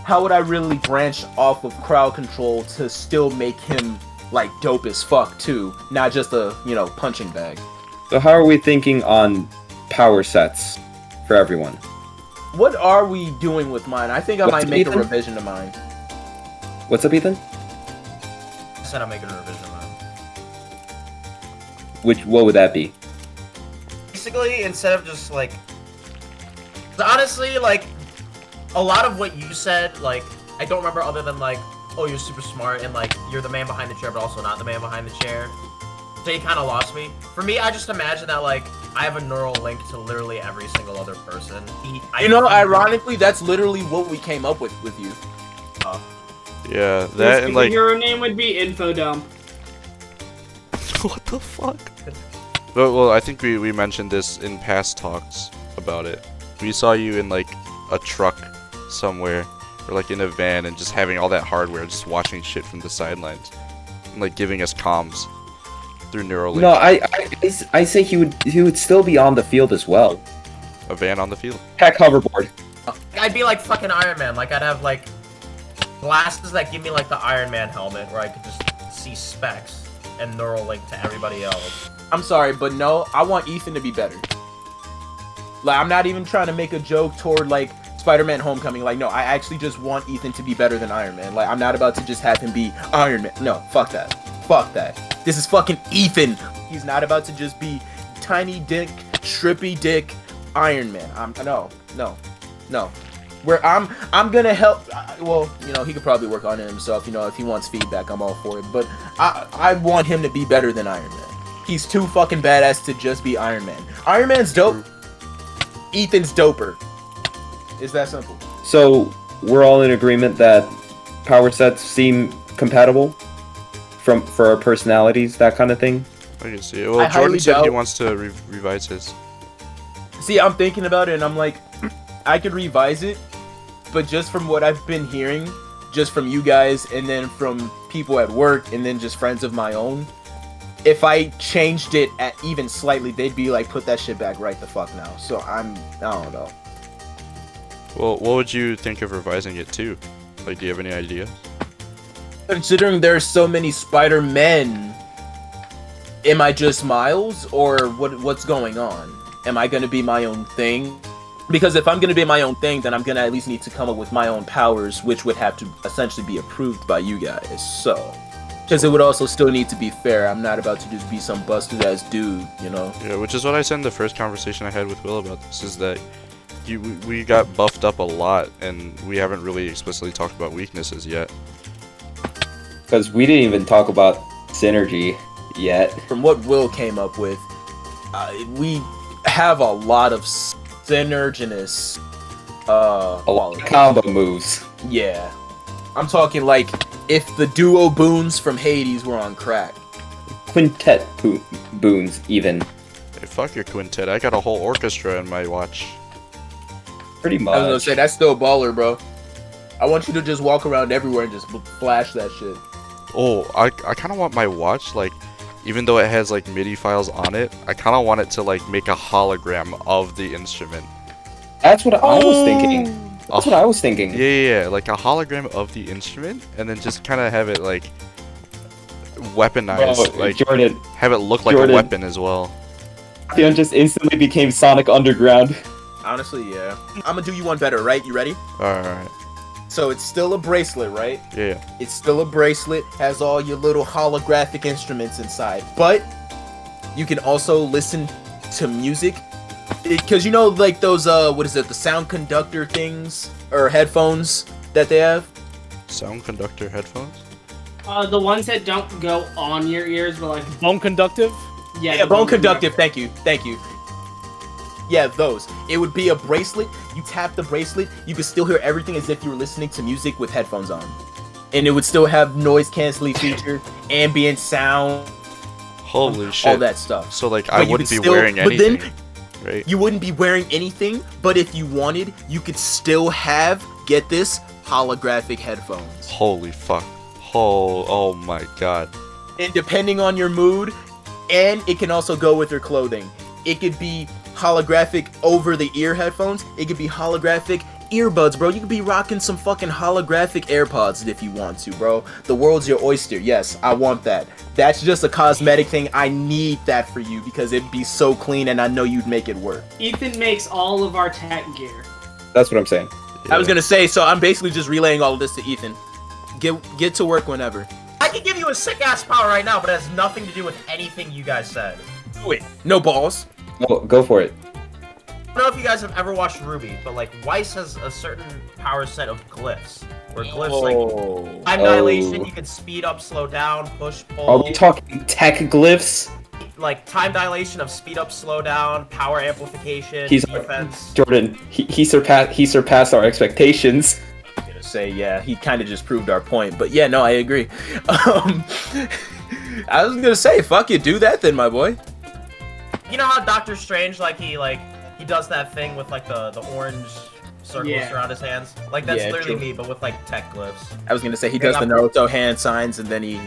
how would I really branch off of crowd control to still make him like dope as fuck too, not just a, you know, punching bag. So how are we thinking on power sets for everyone? What are we doing with mine? I think I What's might up, make a Ethan? revision to mine. What's up, Ethan? I said I'm making a revision, man. What would that be? Basically, instead of just like, honestly, like a lot of what you said, like I don't remember other than like, oh, you're super smart and like you're the man behind the chair, but also not the man behind the chair. So you kind of lost me. For me, I just imagine that like I have a neural link to literally every single other person. You know, ironically, that's literally what we came up with you. Yeah, that and like. Hero name would be Infodump. What the fuck? Well, I think we mentioned this in past talks about it. We saw you in like a truck somewhere, or like in a van, and just having all that hardware, just watching shit from the sidelines, and like giving us comms through Neuralink. No, I say he would still be on the field as well. A van on the field. Heck, hoverboard. I'd be like fucking Iron Man. Like I'd have like glasses that give me like the Iron Man helmet, where I could just see specs and neural link to everybody else. I'm sorry, but no, I want Ethan to be better. Like, I'm not even trying to make a joke toward like Spider-Man Homecoming. Like, no, I actually just want Ethan to be better than Iron Man. Like, I'm not about to just have him be Iron Man. No, fuck that. Fuck that. This is fucking Ethan. He's not about to just be tiny dick, trippy dick Iron Man. No. Where I'm gonna help. Well, you know, he could probably work on it himself. You know, if he wants feedback, I'm all for it. But I want him to be better than Iron Man. He's too fucking badass to just be Iron Man. Iron Man's dope. Ethan's doper. It's that simple. So we're all in agreement that power sets seem compatible for our personalities, that kind of thing. I can see it. Well, I Jordan highly said he doubt- wants to revise his. See, I'm thinking about it, and I'm like, I could revise it, but just from what I've been hearing, just from you guys, and then from people at work, and then just friends of my own, if I changed it at even slightly, they'd be like, put that shit back right the fuck now. So I don't know. Well, what would you think of revising it to? Like, do you have any idea? Considering there's so many Spider-Men, am I just Miles, or what's going on? Am I gonna be my own thing? Because if I'm gonna be my own thing, then I'm gonna at least need to come up with my own powers, which would have to essentially be approved by you guys. So, because it would also still need to be fair. I'm not about to just be some busted ass dude, you know? Yeah, which is what I said in the first conversation I had with Will about this, is that we got buffed up a lot, and we haven't really explicitly talked about weaknesses yet. Because we didn't even talk about synergy yet. From what Will came up with, we have a lot of synerginous A lot of combo moves. Yeah. I'm talking like if the duo boons from Hades were on crack. Quintet boons, even. Hey, fuck your quintet. I got a whole orchestra in my watch. Pretty much. I was gonna say, that's still baller, bro. I want you to just walk around everywhere and just flash that shit. Oh, I kind of want my watch, like, even though it has, like, MIDI files on it, I kind of want it to, like, make a hologram of the instrument. That's what I was thinking. That's what I was thinking. Yeah, like a hologram of the instrument, and then just kind of have it, like, weaponized. Bro, like, Jordan, have it look like a weapon as well. Theon just instantly became Sonic Underground. Honestly, yeah. I'm gonna do you one better, right? You ready? Alright. So it's still a bracelet, right? Yeah. It's still a bracelet, has all your little holographic instruments inside. But you can also listen to music. Because you know, like those, what is it, the sound conductor things? Or headphones that they have? Sound conductor headphones? The ones that don't go on your ears, but like Bone conductive? yeah, Yeah, the bone ones that- conductive, thank you. Yeah, those. It would be a bracelet. You tap the bracelet, you could still hear everything as if you were listening to music with headphones on. And it would still have noise canceling feature, ambient sound. Holy all shit. that stuff. So like But I you wouldn't could be still- wearing but then- anything, right? You wouldn't be wearing anything, but if you wanted, you could still have, get this, holographic headphones. Holy fuck. Oh my god. And depending on your mood, and it can also go with your clothing. It could be holographic over the ear headphones. It could be holographic earbuds, bro. You could be rocking some fucking holographic AirPods if you want to, bro. The world's your oyster. Yes, I want that. That's just a cosmetic thing. I need that for you because it'd be so clean and I know you'd make it work. Ethan makes all of our tech gear. That's what I'm saying. I was gonna say, so I'm basically just relaying all of this to Ethan. Get to work whenever. I can give you a sick ass power right now, but it has nothing to do with anything you guys said. Do it. No balls. Go for it. I don't know if you guys have ever watched Ruby, but like Weiss has a certain power set of glyphs. Where glyphs like time dilation, you can speed up, slow down, push, pull. Are we talking tech glyphs? Like time dilation of speed up, slow down, power amplification, He's defense. Jordan. He surpassed our expectations. I was gonna say, yeah, he kind of just proved our point, but yeah, no, I agree. I was gonna say, fuck it, do that then, my boy. You know how Doctor Strange he does that thing with like the orange circles around his hands? Like that's Yeah, literally true. me, but with like tech glyphs. I was gonna say he Yeah, does the Naruto hand signs and then he,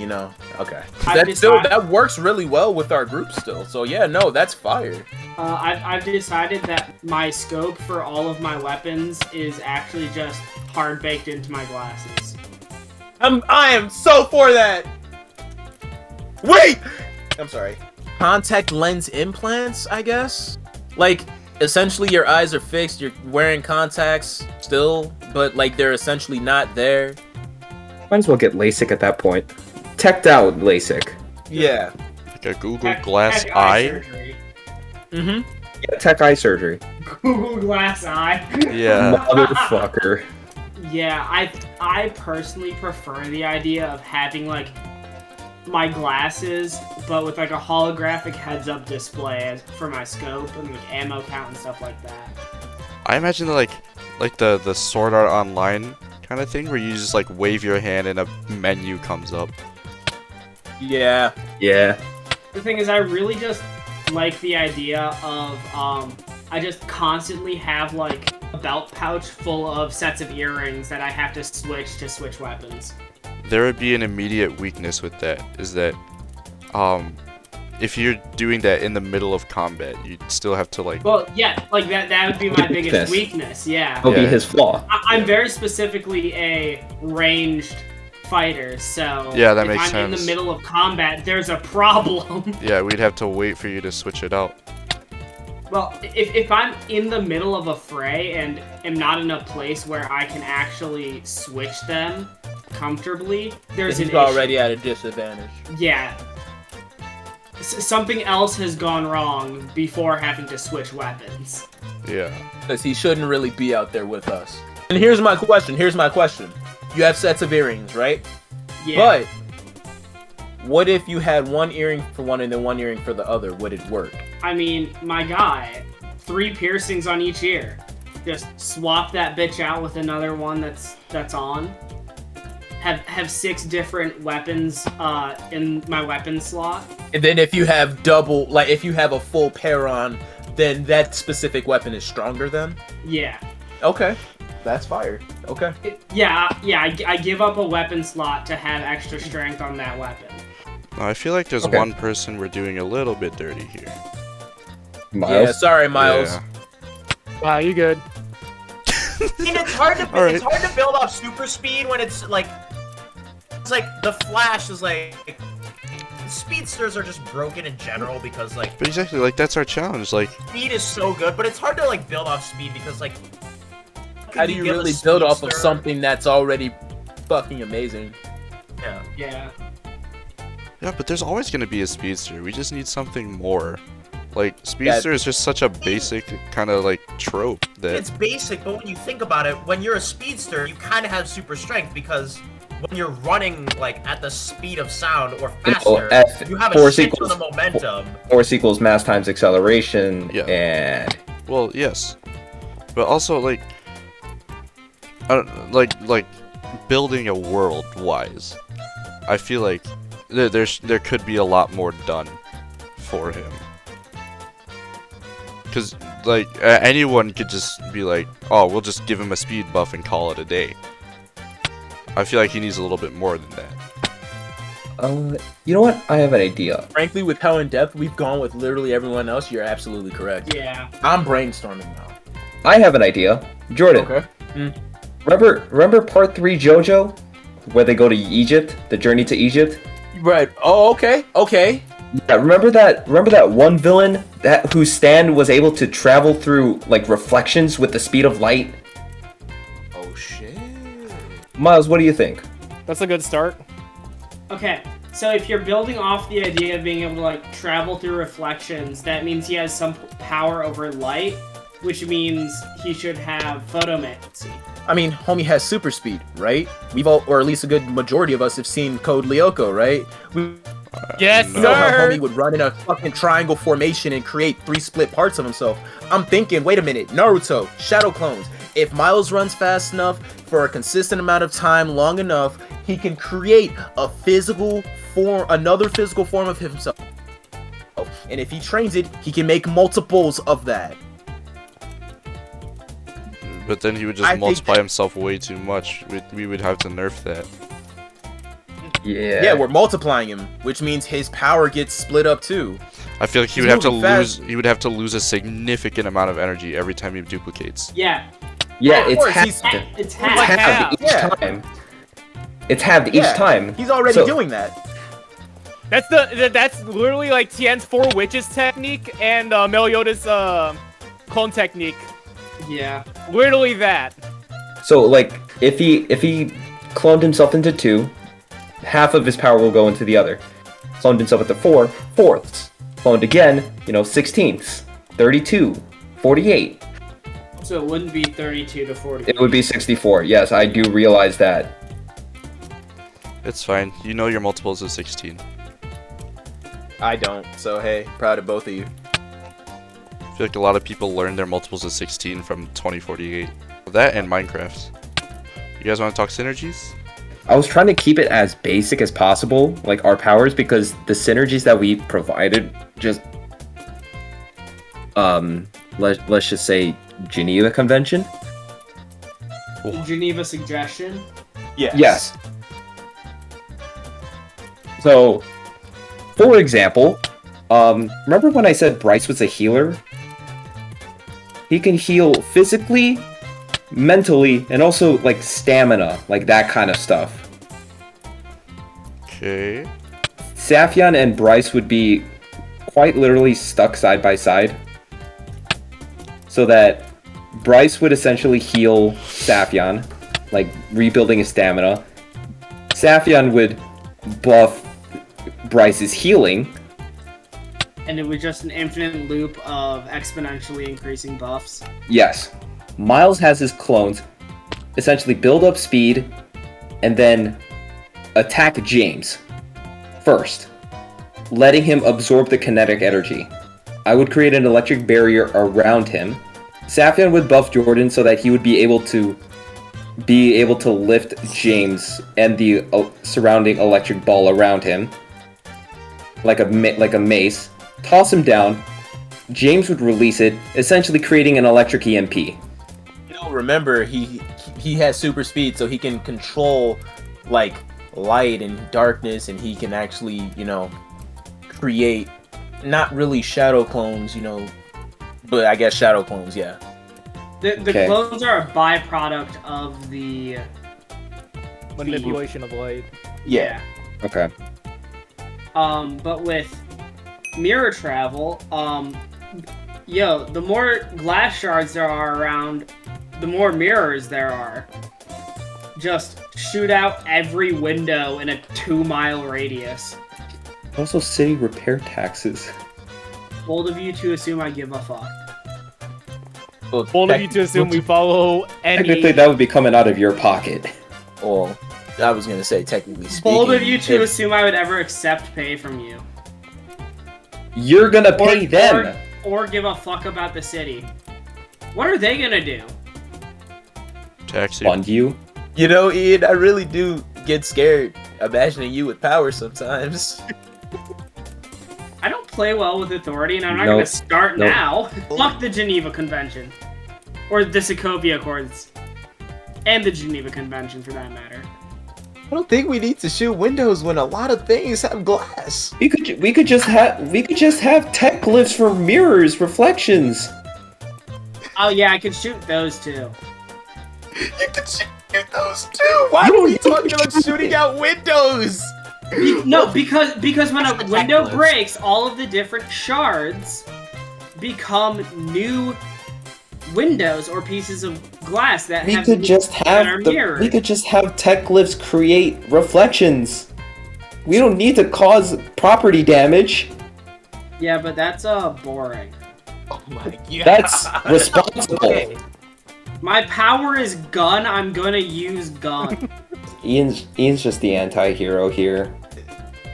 okay. I've That works really well with our group still. So yeah, no, that's fire. I've decided that my scope for all of my weapons is actually just hard baked into my glasses. I am so for that. Wait, I'm sorry. Contact lens implants, I guess. Like essentially your eyes are fixed. You're wearing contacts still, but like they're essentially not there. Might as well get LASIK at that point. Teched out LASIK. Yeah. Like a Google Tech- Glass tech eye? surgery. Mm-hmm. Yeah, tech eye surgery. Google Glass Eye. Yeah. Motherfucker. Yeah, I personally prefer the idea of having like my glasses, but with like a holographic heads-up display for my scope and like ammo count and stuff like that. I imagine like the Sword Art Online kind of thing where you just like wave your hand and a menu comes up. Yeah. Yeah. The thing is, I really just like the idea of I just constantly have like a belt pouch full of sets of earrings that I have to switch weapons. There would be an immediate weakness with that, is that if you're doing that in the middle of combat, you'd still have to like Well, yeah, like that would be my biggest weakness, yeah. That'll be Yeah. his flaw. I'm very specifically a ranged fighter, so Yeah, that if makes I'm in sense. the middle of combat, there's a problem. yeah, we'd have to wait for you to switch it out. Well, if I'm in the middle of a fray and am not in a place where I can actually switch them comfortably, there's He's an already at a disadvantage. issue. Yeah. Something else has gone wrong before having to switch weapons. Yeah. Because he shouldn't really be out there with us. And here's my question. You have sets of earrings, right? Yeah. But what if you had one earring for one and then one earring for the other? Would it work? I mean, my guy, 3 piercings on each ear. Just swap that bitch out with another one that's on. Have 6 different weapons in my weapon slot. And then if you have double, like if you have a full pair on, then that specific weapon is stronger then? Yeah. Okay. That's fire. Okay. I give up a weapon slot to have extra strength on that weapon. I feel like there's Okay. one person we're doing a little bit dirty here. Miles. Yeah, sorry, Miles. Yeah. Wow, you good? I mean, it's hard to Alright. it's hard to build off super speed when it's like the Flash is like speedsters are just broken in general because like But exactly, like that's our challenge. Like, speed is so good, but it's hard to like build off speed because like How do you give a really build off of speedster- something that's already fucking amazing? Yeah. Yeah. yeah, but there's always gonna be a speedster. We just need something more. Like, speedster is just such a basic kind of like trope that It's basic, but when you think about it, when you're a speedster, you kind of have super strength because when you're running like at the speed of sound or faster, F- you have a force shit equals- ton of momentum. Force equals mass times acceleration. Yeah. And well, yes, but also like, I don't like building a world wise. I feel like there could be a lot more done for him. Because, like, anyone could just be like, oh, we'll just give him a speed buff and call it a day. I feel like he needs a little bit more than that. You know what? I have an idea. Frankly, with how in depth we've gone with literally everyone else, you're absolutely correct. Yeah. I'm brainstorming now. I have an idea. Jordan, Okay. remember part 3 JoJo? Where they go to Egypt? The journey to Egypt? Right. Oh, okay. Okay. Yeah, remember that one villain whose stand was able to travel through like reflections with the speed of light? Oh shit. Miles, what do you think? That's a good start. Okay, so if you're building off the idea of being able to like travel through reflections, that means he has some power over light, which means he should have photomancy. I mean, homie has super speed, right? We've all, or at least a good majority of us, have seen Code Lyoko, right? We Yes, know how sir. homie would run in a fucking triangle formation and create 3 split parts of himself. I'm thinking, wait a minute, Naruto, Shadow Clones. If Miles runs fast enough for a consistent amount of time, long enough, he can create a physical form, another physical form of himself. And if he trains it, he can make multiples of that. But then he would I just think multiply that- himself way too much. We would have to nerf that. Yeah. Yeah, we're multiplying him, which means his power gets split up too. I feel like he He's would have to moving fast. lose. He would have to lose a significant amount of energy every time he duplicates. Yeah, Yeah, Of it's course, halved. he's- it's It's half. Like halved each Yeah. time. It's halved Yeah, each time. He's already So- doing that. That's literally like Tien's 4 witches technique and Meliodas clone technique. Yeah. Literally that. So like if he cloned himself into 2, half of his power will go into the other. Cloned himself into 4, fourths. Cloned again, 16ths. 32, 48. So it wouldn't be 32 to 40. It would be 64. Yes, I do realize that. It's fine. You know your multiples of 16. I don't, so hey, proud of both of you. I feel like a lot of people learn their multiples of 16 from 2048. That and Minecraft. You guys want to talk synergies? I was trying to keep it as basic as possible, like our powers, because the synergies that we provided just let's just say Geneva Convention. Geneva suggestion. Yes. So, for example, remember when I said Bryce was a healer? He can heal physically, mentally, and also like stamina, like that kind of stuff. Okay. Safyan and Bryce would be quite literally stuck side by side. So that Bryce would essentially heal Safyan, like rebuilding his stamina. Safyan would buff Bryce's healing. And it was just an infinite loop of exponentially increasing buffs. Yes. Miles has his clones essentially build up speed and then attack James first, letting him absorb the kinetic energy. I would create an electric barrier around him. Safyan would buff Jordan so that he would be able to lift James and the surrounding electric ball around him like a mace, toss him down. James would release it, essentially creating an electric EMP. You know, remember he has super speed, so he can control like light and darkness, and he can actually, create not really shadow clones, but I guess shadow clones, yeah. The Okay. clones are a byproduct of the Manipulation of light. yeah. Okay. But with mirror travel, the more glass shards there are around, the more mirrors there are. Just shoot out every window in a 2-mile radius. Also, city repair taxes. Bold of you to assume I give a fuck. Well, Bold of you to assume we follow Technically, any. that would be coming out of your pocket. Well, I was gonna say technically speaking. Bold of you to if- assume I would ever accept pay from you. You're gonna pay them. Or give a fuck about the city. What are they gonna do? Taxi. Fund you. Ian, I really do get scared imagining you with power sometimes. I don't play well with authority, and I'm not Nope. gonna start Nope. now. Fuck the Geneva Convention. Or the Sokovia Accords. And the Geneva Convention, for that matter. I don't think we need to shoot windows when a lot of things have glass. We could just have tech glyphs for mirrors, reflections. Oh yeah, I could shoot those too. You can shoot those too. Why are we talking about shooting out windows? No, because when That's a the window tech glyphs. breaks, all of the different shards become new windows or pieces of glass that We have could just that are have mirrored. we could just have tech glyphs create reflections. We don't need to cause property damage. Yeah, but that's boring. Oh my god. That's responsible. Okay. My power is gun. I'm gonna use gun. Ian's just the anti-hero here.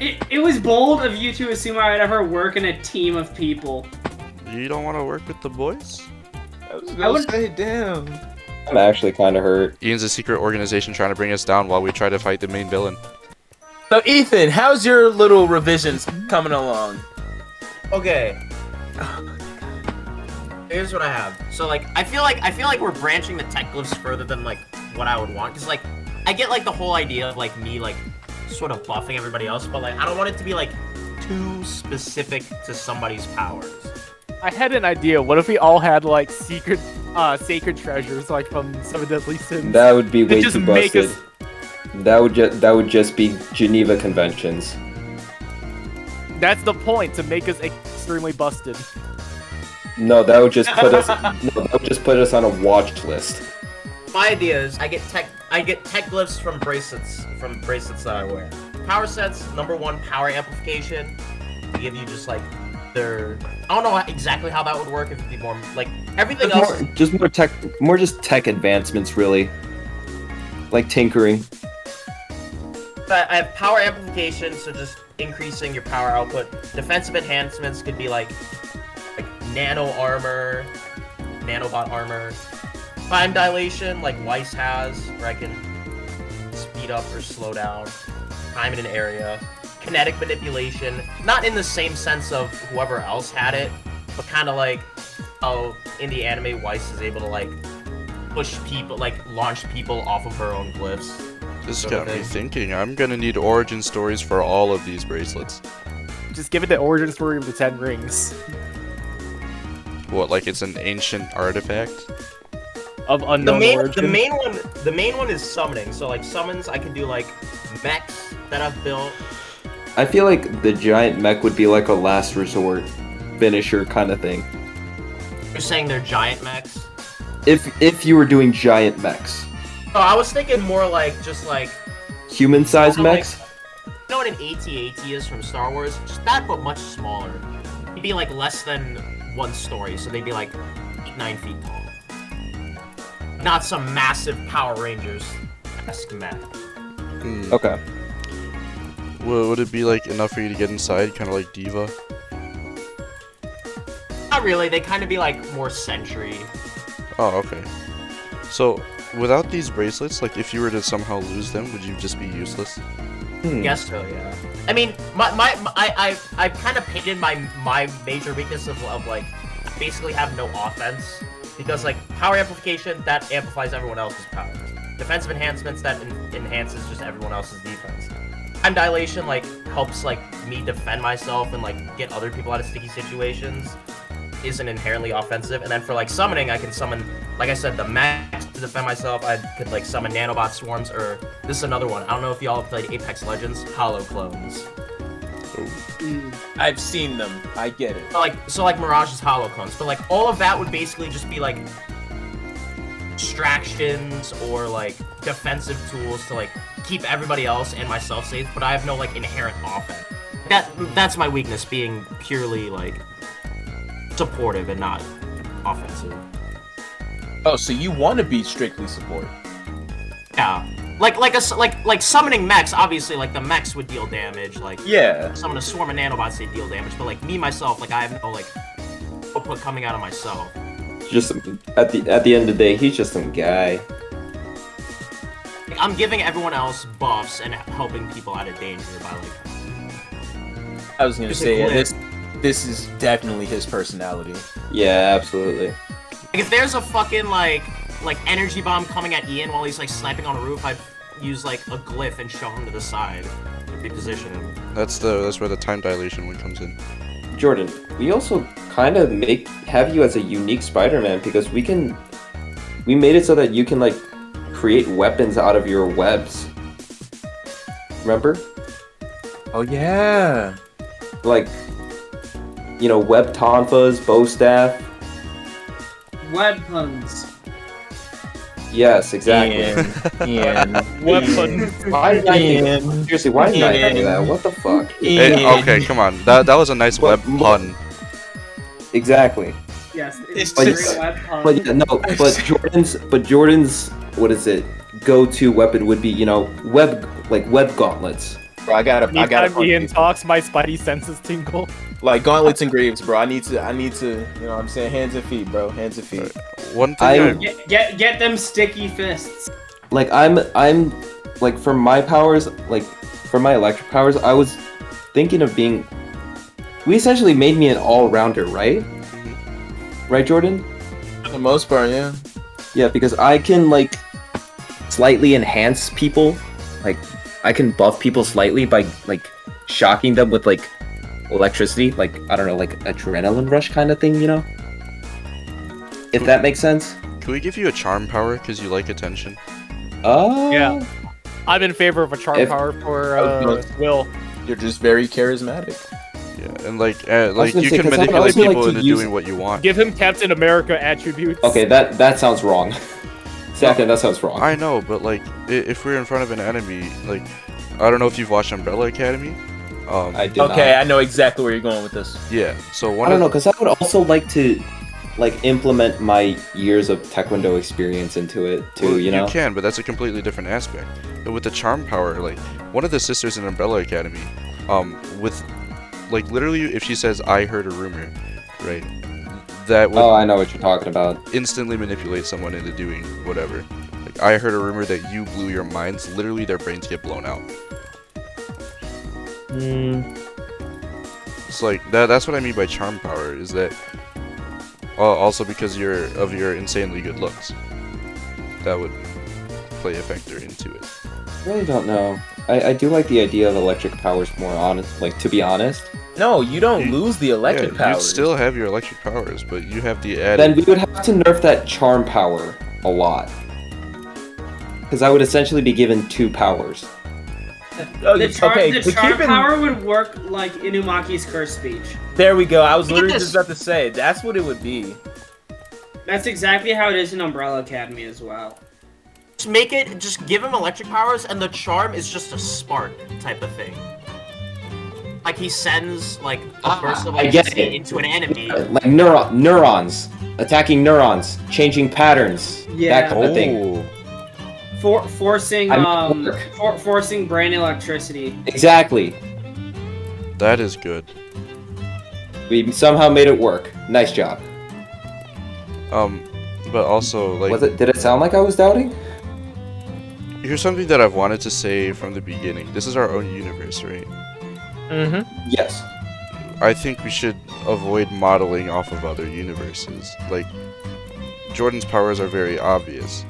It was bold of you to assume I would ever work in a team of people. You don't want to work with the boys? I was I gonna would- say, damn. I'm actually kind of hurt. Ian's a secret organization trying to bring us down while we try to fight the main villain. So Ethan, how's your little revisions coming along? Okay. Here's what I have. So like, I feel like we're branching the tech glyphs further than like what I would want. Cause like, I get like the whole idea of like me like sort of buffing everybody else, but like I don't want it to be like too specific to somebody's powers. I had an idea. What if we all had like secret, sacred treasures, like from Seven Deadly Sins? That would be They way just too make busted. us- That would just be Geneva Conventions. That's the point, to make us extremely busted. No, that would just put us on a watch list. My idea is I get tech glyphs from bracelets that I wear. Power sets, number 1, power amplification. They give you just like their, I don't know exactly how that would work, if it'd be more like everything else. More just tech advancements, really. Like tinkering. I have power amplification, so just increasing your power output. Defensive enhancements could be like nano armor, nanobot armor. Time dilation, like Weiss has, where I can speed up or slow down time in an area. Kinetic manipulation, not in the same sense of whoever else had it, but kind of like how in the anime Weiss is able to like push people, like launch people off of her own glyphs. This Sort of got me thing. thinking. I'm gonna need origin stories for all of these bracelets. Just give it the origin story of the 10 rings What, like it's an ancient artifact? of unknown origin. The main one is summoning. So like summons, I can do like mechs that I've built. I feel like the giant mech would be like a last resort finisher kind of thing. You're saying they're giant mechs? If you were doing giant mechs. Oh, I was thinking more like just like, Human-sized Like- mechs? you know what an AT-AT is from Star Wars? Just that, but much smaller. It'd be like less than one story, so they'd be like 8-9 feet tall. Not some massive Power Rangers-esque mech. Okay. Would it be like enough for you to get inside, kind of like Diva? Not really. They kind of be like more Sentry. Oh, okay. So, without these bracelets, like if you were to somehow lose them, would you just be useless? Guess so, yeah. I mean, I kind of painted my major weakness of like basically have no offense, because like power amplification, that amplifies everyone else's powers. Defensive enhancements, that enhances just everyone else's defense. Time dilation like helps like me defend myself and like get other people out of sticky situations. Isn't inherently offensive. And then for like summoning, I can summon, like I said, the max to defend myself. I could like summon nanobot swarms, or this is another one. I don't know if y'all have played Apex Legends, hollow clones. I've seen them. I get it. So like Mirage's hollow clones, but like all of that would basically just be like distractions or like defensive tools to like keep everybody else and myself safe. But I have no like inherent offense. That's my weakness, being purely like supportive and not offensive. Oh, so you want to be strictly support? Yeah, like summoning mechs. Obviously, like the mechs would deal damage. Like Yeah. summon a swarm of nanobots, they deal damage. But like me myself, like I have no like output coming out of myself. Just at the end of the day, he's just some guy. Like, I'm giving everyone else buffs and helping people out of danger by like. I was gonna say Cool. this is definitely his personality. Yeah, absolutely. Like, if there's a fucking like energy bomb coming at Ian while he's like sniping on a roof, I'd use like a glyph and shove him to the side and reposition him. That's where the time dilation one comes in. Jordan, we also kind of have you as a unique Spider-Man because we made it so that you can like create weapons out of your webs. Remember? Oh yeah. Like, you know, web tonfas, bow staff. Web puns. Yes, exactly. Ian. Weapon. Why did I Ian. seriously, why did I think of that? What the fuck? Hey, okay, come on. That was a nice web pun. Exactly. Yes, It's it's just- a web pun. But yeah, no, but Jordan's what is it? Go-to weapon would be, you know, web gauntlets. Bro, I gotta Anytime fuck Ian these. talks, my spidey senses tingle. Like gauntlets and greaves, bro. I need to, you know what I'm saying? Hands and feet, bro. Hands and feet. One thing Get them sticky fists. Like I'm like for my powers, like for my electric powers, I was thinking of being. We essentially made me an all-rounder, right? Right, Jordan? For the most part, yeah. Yeah, because I can like slightly enhance people. Like I can buff people slightly by like shocking them with like electricity, like I don't know, like adrenaline rush kind of thing, you know? If that makes sense. Can we give you a charm power because you like attention? Yeah. I'm in favor of a charm If- power for Will. You're just very charismatic. Yeah, and like gonna you say, can 'cause I would manipulate also like people to into use- doing what you want. Give him Captain America attributes. Okay, that sounds wrong. Second, that sounds wrong. I know, but like if we're in front of an enemy, like I don't know if you've watched Umbrella Academy. I did Okay, not. I know exactly where you're going with this. Yeah. So I one don't of know, because I would also like to like implement my years of Taekwondo experience into it too, well, you know? can, but that's a completely different aspect. But with the charm power, like one of the sisters in Umbrella Academy, with like literally if she says I heard a rumor, right? That would Oh, I know what you're talking about. instantly manipulate someone into doing whatever. Like I heard a rumor that you blew your minds. Literally, their brains get blown out. It's like that's what I mean by charm power. Is that also because of your insanely good looks? That would play a factor into it. I really don't know. I do like the idea of electric powers more honest, like to be honest. No, you don't You- lose the electric You powers. still have your electric powers, but you have the added. Then we would have to nerf that charm power a lot. Because I would essentially be given 2 powers. Oh, The charm, okay, the but charm keep in- power would work like Inumaki's curse speech. There we go. I was Look at literally this. just about to say that's what it would be. That's exactly how it is in Umbrella Academy as well. Just give him electric powers, and the charm is just a spark type of thing. Like he sends like a burst of I get electricity it. into an enemy. Like neurons. Attacking neurons. Changing patterns. That kind of thing. Forcing I mean, work. forcing brain electricity. Exactly. That is good. We somehow made it work. Nice job. But also like Did it sound like I was doubting? here's something that I've wanted to say from the beginning. This is our own universe, right? Mm-hmm. Yes. I think we should avoid modeling off of other universes. Like, Jordan's powers are very obvious,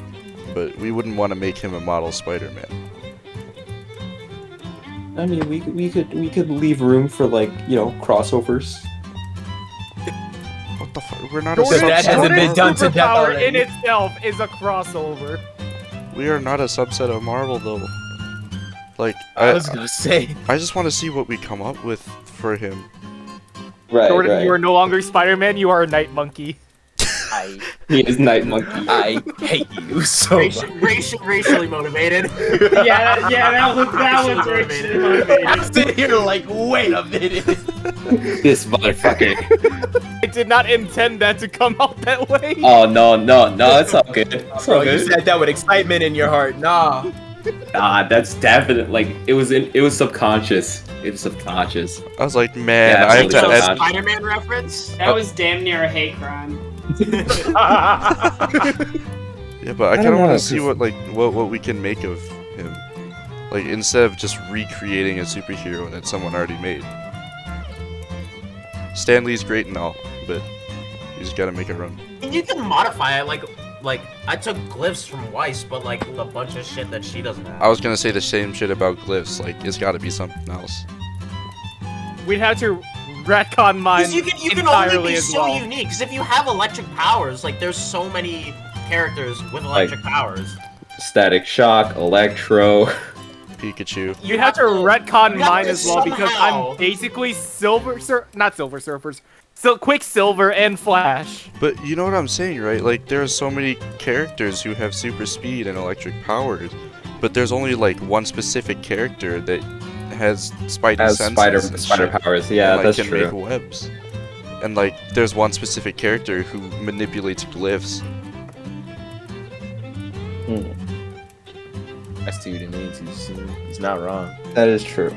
but we wouldn't want to make him a model Spider-Man. I mean, we could leave room for like, you know, crossovers. What the fuck? We're not Jordan, a that subset. hasn't been done to death Superpower already. in itself is a crossover. We are not a subset of Marvel, though. Like, I was gonna say. I just want to see what we come up with for him. Right, Jordan, right. you are no longer Spider-Man, you are a Night Monkey. He is Night Monkey. I hate you so much. Racially motivated. that was racially motivated. I'm sitting here like, wait a minute. This motherfucker. I did not intend that to come out that way. Oh no, it's all good. It's all Bro, you good. said that with excitement in your heart. Nah. Nah, that's definite. Like it was subconscious. It was subconscious. I was like, man, Yeah, I have to absolutely. add. Spider-Man reference. That was damn near a hate crime. Yeah, but I I kind don't of want know, to see 'cause- what we can make of him. Like, instead of just recreating a superhero that someone already made. Stanley's great and all, but you just gotta make it run. And you can modify it, like I took glyphs from Weiss, but like a bunch of shit that she doesn't have. I was gonna say the same shit about glyphs. Like, it's gotta be something else. We'd have to retcon mine You can only entirely be as so well. unique, because if you have electric powers, like there's so many characters with electric powers. Static Shock, Electro. Pikachu. You'd have to retcon you have mine to as well because somehow- I'm basically not Silver Surfers, Quicksilver and Flash. But you know what I'm saying, right? Like, there are so many characters who have super speed and electric powers, but there's only like one specific character that has Spidey Has senses and spider shit, powers. Yeah, and, like, that's can true. make webs. And like, there's one specific character who manipulates glyphs. I see what he means. He's not wrong. That is true.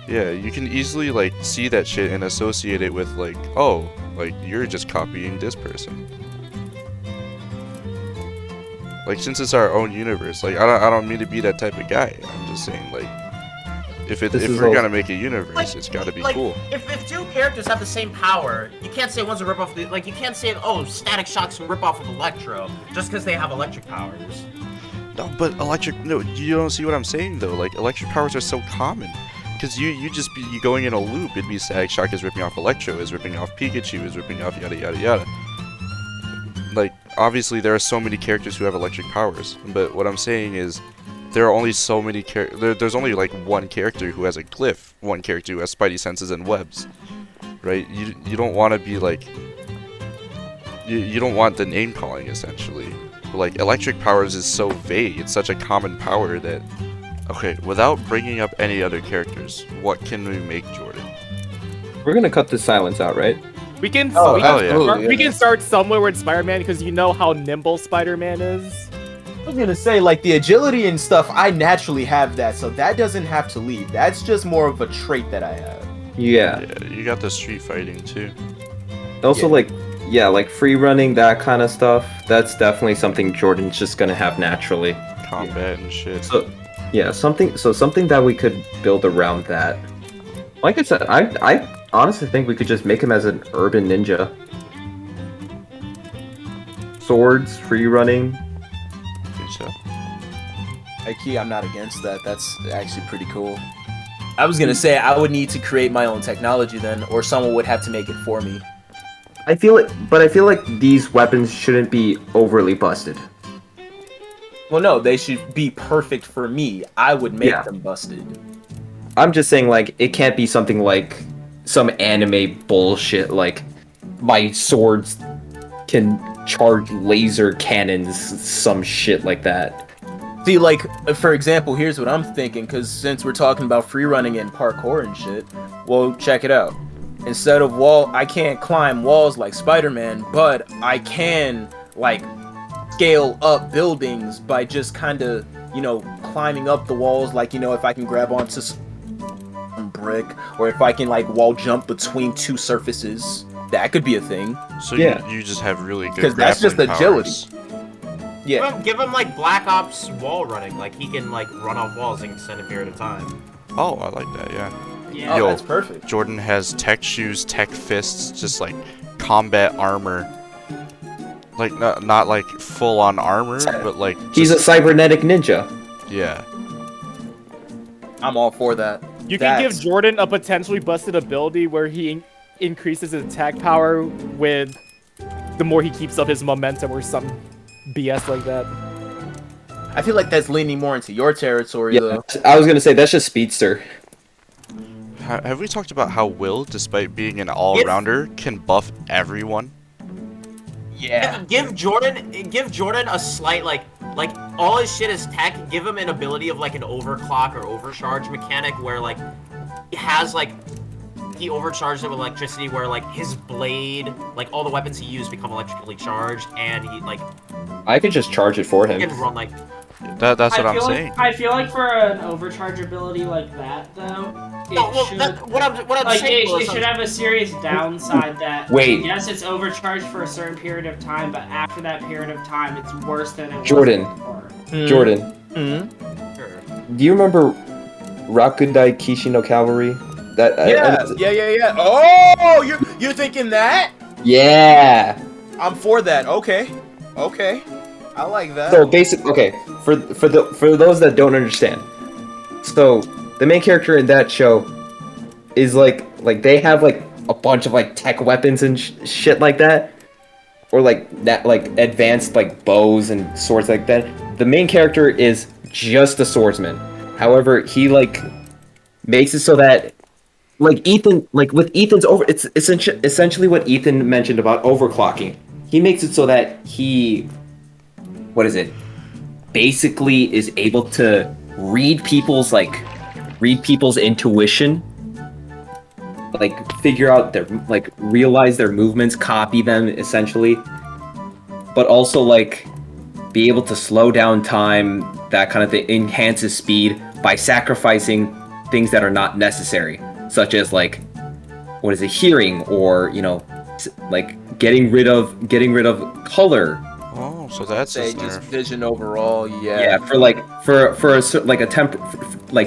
Yeah, you can easily like see that shit and associate it with like, oh, like you're just copying this person. Like, since it's our own universe, like I don't mean to be that type of guy. I'm just saying, like, if we're gonna make a universe, it's gotta be cool. If two characters have the same power, you can't say one's a ripoff of the, like you can't say, oh, Static Shock's a ripoff of Electro just because they have electric powers. No, but no, you don't see what I'm saying though. Like, electric powers are so common. Because you just be going in a loop. It'd be Static Shock is ripping off Electro, is ripping off Pikachu, is ripping off yada yada yada. Like, obviously there are so many characters who have electric powers, but what I'm saying is there are only so many there's only like one character who has a glyph, one character who has Spidey senses and webs, right? You don't want to be like you don't want the name calling essentially. But, like, electric powers is so vague. It's such a common power that. Okay, without bringing up any other characters, what can we make Jordan? We're gonna cut the silence out, right? We can Oh, hell we yeah. can start somewhere with Spider-Man because you know how nimble Spider-Man is. I was gonna say, like, the agility and stuff, I naturally have that, so that doesn't have to leave. That's just more of a trait that I have. Yeah. Yeah, you got the street fighting too. Also, Yeah. like free running, that kind of stuff. That's definitely something Jordan's just gonna have naturally. Combat and shit. So, yeah, something that we could build around that. Like I said, I honestly think we could just make him as an urban ninja. Swords, free running. Think so. Key, I'm not against that. That's actually pretty cool. I was gonna say, I would need to create my own technology then, or someone would have to make it for me. I feel like these weapons shouldn't be overly busted. Well, no, they should be perfect for me. I would make Yeah. them busted. I'm just saying, like, it can't be something like some anime bullshit, like my swords can charge laser cannons, some shit like that. See, like, for example, here's what I'm thinking, because since we're talking about free running and parkour and shit, well, check it out. Instead of I can't climb walls like Spider-Man, but I can, like, scale up buildings by just kind of, climbing up the walls, like, if I can grab onto some brick, or if I can, like, wall jump between two surfaces, that could be a thing. So Yeah. you just have really good 'Cause that's just grappling agility. powers. Yeah. Give him like Black Ops wall running, like he can like run off walls in an extended period of time. Oh, I like that, yeah. Yeah. Oh, Yo. that's perfect. Jordan has tech shoes, tech fists, just like combat armor. Like, not like full on armor, but like. He's a just- cybernetic ninja. Yeah. I'm all for that. You can That's- give Jordan a potentially busted ability where he increases his attack power with the more he keeps up his momentum or some BS like that. I feel like that's leaning more into your territory, Yeah, though. I was gonna say that's just speedster. Have we talked about how Will, despite being an all-rounder, can buff everyone? Yeah. Give Jordan a slight like all his shit is tech. Give him an ability of like an overclock or overcharge mechanic where like he has like he overcharged it with electricity where like his blade, like all the weapons he used become electrically charged, and he like I could just charge it for him. can run like That's what I'm feel saying. I feel like for an overcharge ability like that, though, what I'm saying it should have a serious downside that Wait. yes, it's overcharged for a certain period of time, but after that period of time, it's worse than it Jordan. was before. Jordan, Sure. do you remember Rakundai Kishi no Cavalry? That Yeah. Oh, You're thinking that? Yeah. I'm for that. Okay. Okay. I like that. So okay, for those that don't understand, so the main character in that show is like they have like a bunch of like tech weapons and shit like that, or like that like advanced like bows and swords like that. The main character is just a swordsman. However, he like makes it so that like Ethan, like with Ethan's it's essentially what Ethan mentioned about overclocking. He makes it so that he, what is it? Basically is able to read people's intuition, like figure out their, like realize their movements, copy them essentially, but also like be able to slow down time, that kind of thing, enhance his speed by sacrificing things that are not necessary, such as like, what is it, hearing, or like getting rid of color. Oh, so that's Say his just nerf. vision overall. Yeah. Yeah, for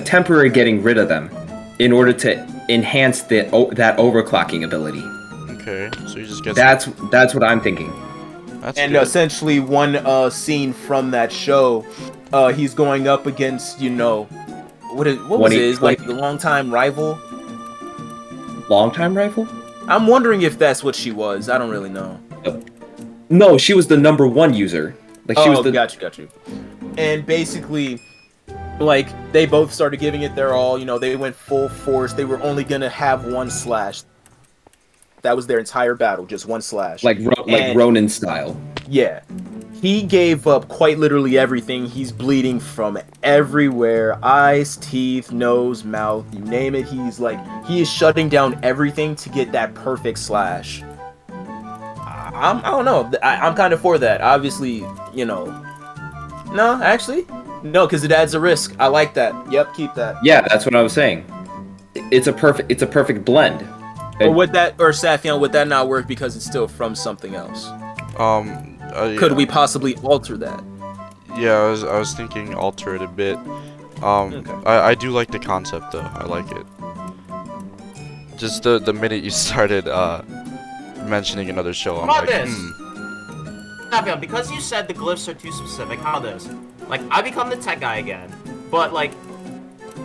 temporary getting rid of them, in order to enhance that overclocking ability. Okay, so you just get. That's what I'm thinking. That's And good. essentially, one scene from that show, he's going up against what was his like the longtime rival. Long-time rifle? I'm wondering if that's what she was. I don't really know. No, she was the #1 user. Like she was the. got you. And basically, like they both started giving it their all. They went full force. They were only gonna have one slash. That was their entire battle, just one slash. Like Ronin style. Yeah. He gave up quite literally everything. He's bleeding from everywhere. Eyes, teeth, nose, mouth, you name it. He is shutting down everything to get that perfect slash. I don't know. I'm kind of for that. Obviously, No, actually. No, because it adds a risk. I like that. Yep, keep that. Yeah, that's what I was saying. It's a perfect blend. Or Safian, would that not work because it's still from something else? Could we possibly alter that? Yeah, I was thinking alter it a bit. Okay. I do like the concept though. I like it. Just the minute you started mentioning another show, I'm How about like, this? Safian, because you said the glyphs are too specific, how this? Like, I become the tech guy again, but like,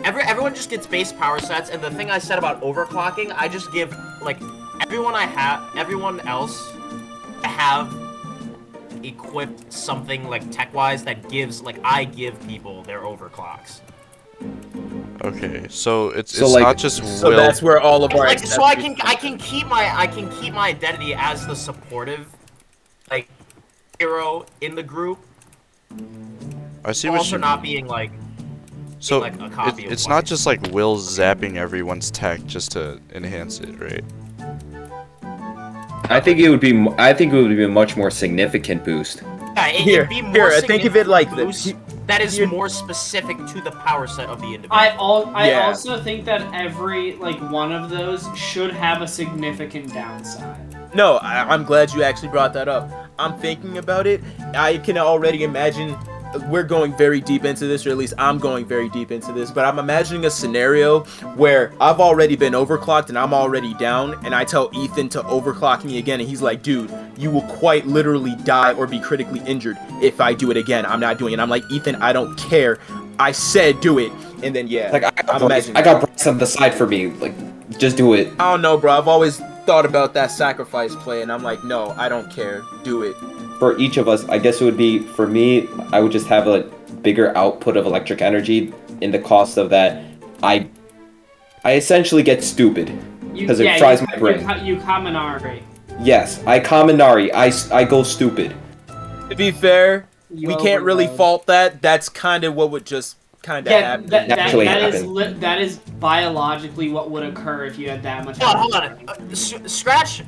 everyone just gets base power sets, and the thing I said about overclocking, I just give like everyone else I have equipped something like tech-wise that gives I give people their overclocks. Okay, so it's like- not just So will. that's where all of our So I can keep my identity as the supportive hero in the group, I see what also you not mean. being like So like a copy of it's what not it just like Will zapping everyone's tech just to enhance it, right? I think it would be a much more significant boost. Yeah, it'd be more Here, think of it like boost this. that is more specific to the power set of the individual. I Yeah. also think that every one of those should have a significant downside. No, I'm glad you actually brought that up. I'm thinking about it. I can already imagine we're going very deep into this, or at least I'm going very deep into this, but I'm imagining a scenario where I've already been overclocked and I'm already down, and I tell Ethan to overclock me again, and he's like, dude, you will quite literally die or be critically injured if I do it again. I'm not doing it. I'm like, Ethan, I don't care. I said do it. And then, yeah, Like I'm imagining I got Bryce on the side for me. Like, just do it. I don't know, bro. I've always thought about that sacrifice play, and I'm like, no, I don't care. Do it. For each of us, I guess it would be, for me, I would just have a bigger output of electric energy in the cost of that. I essentially get stupid because it fries my brain. You Kaminari. Yes, I Kaminari. I go stupid. To be fair, You we can't really overdose. fault that. That's kind of what would just kind of Yeah, happen. Naturally that happen. that is biologically what would occur if you had that much. Hold on. Scratch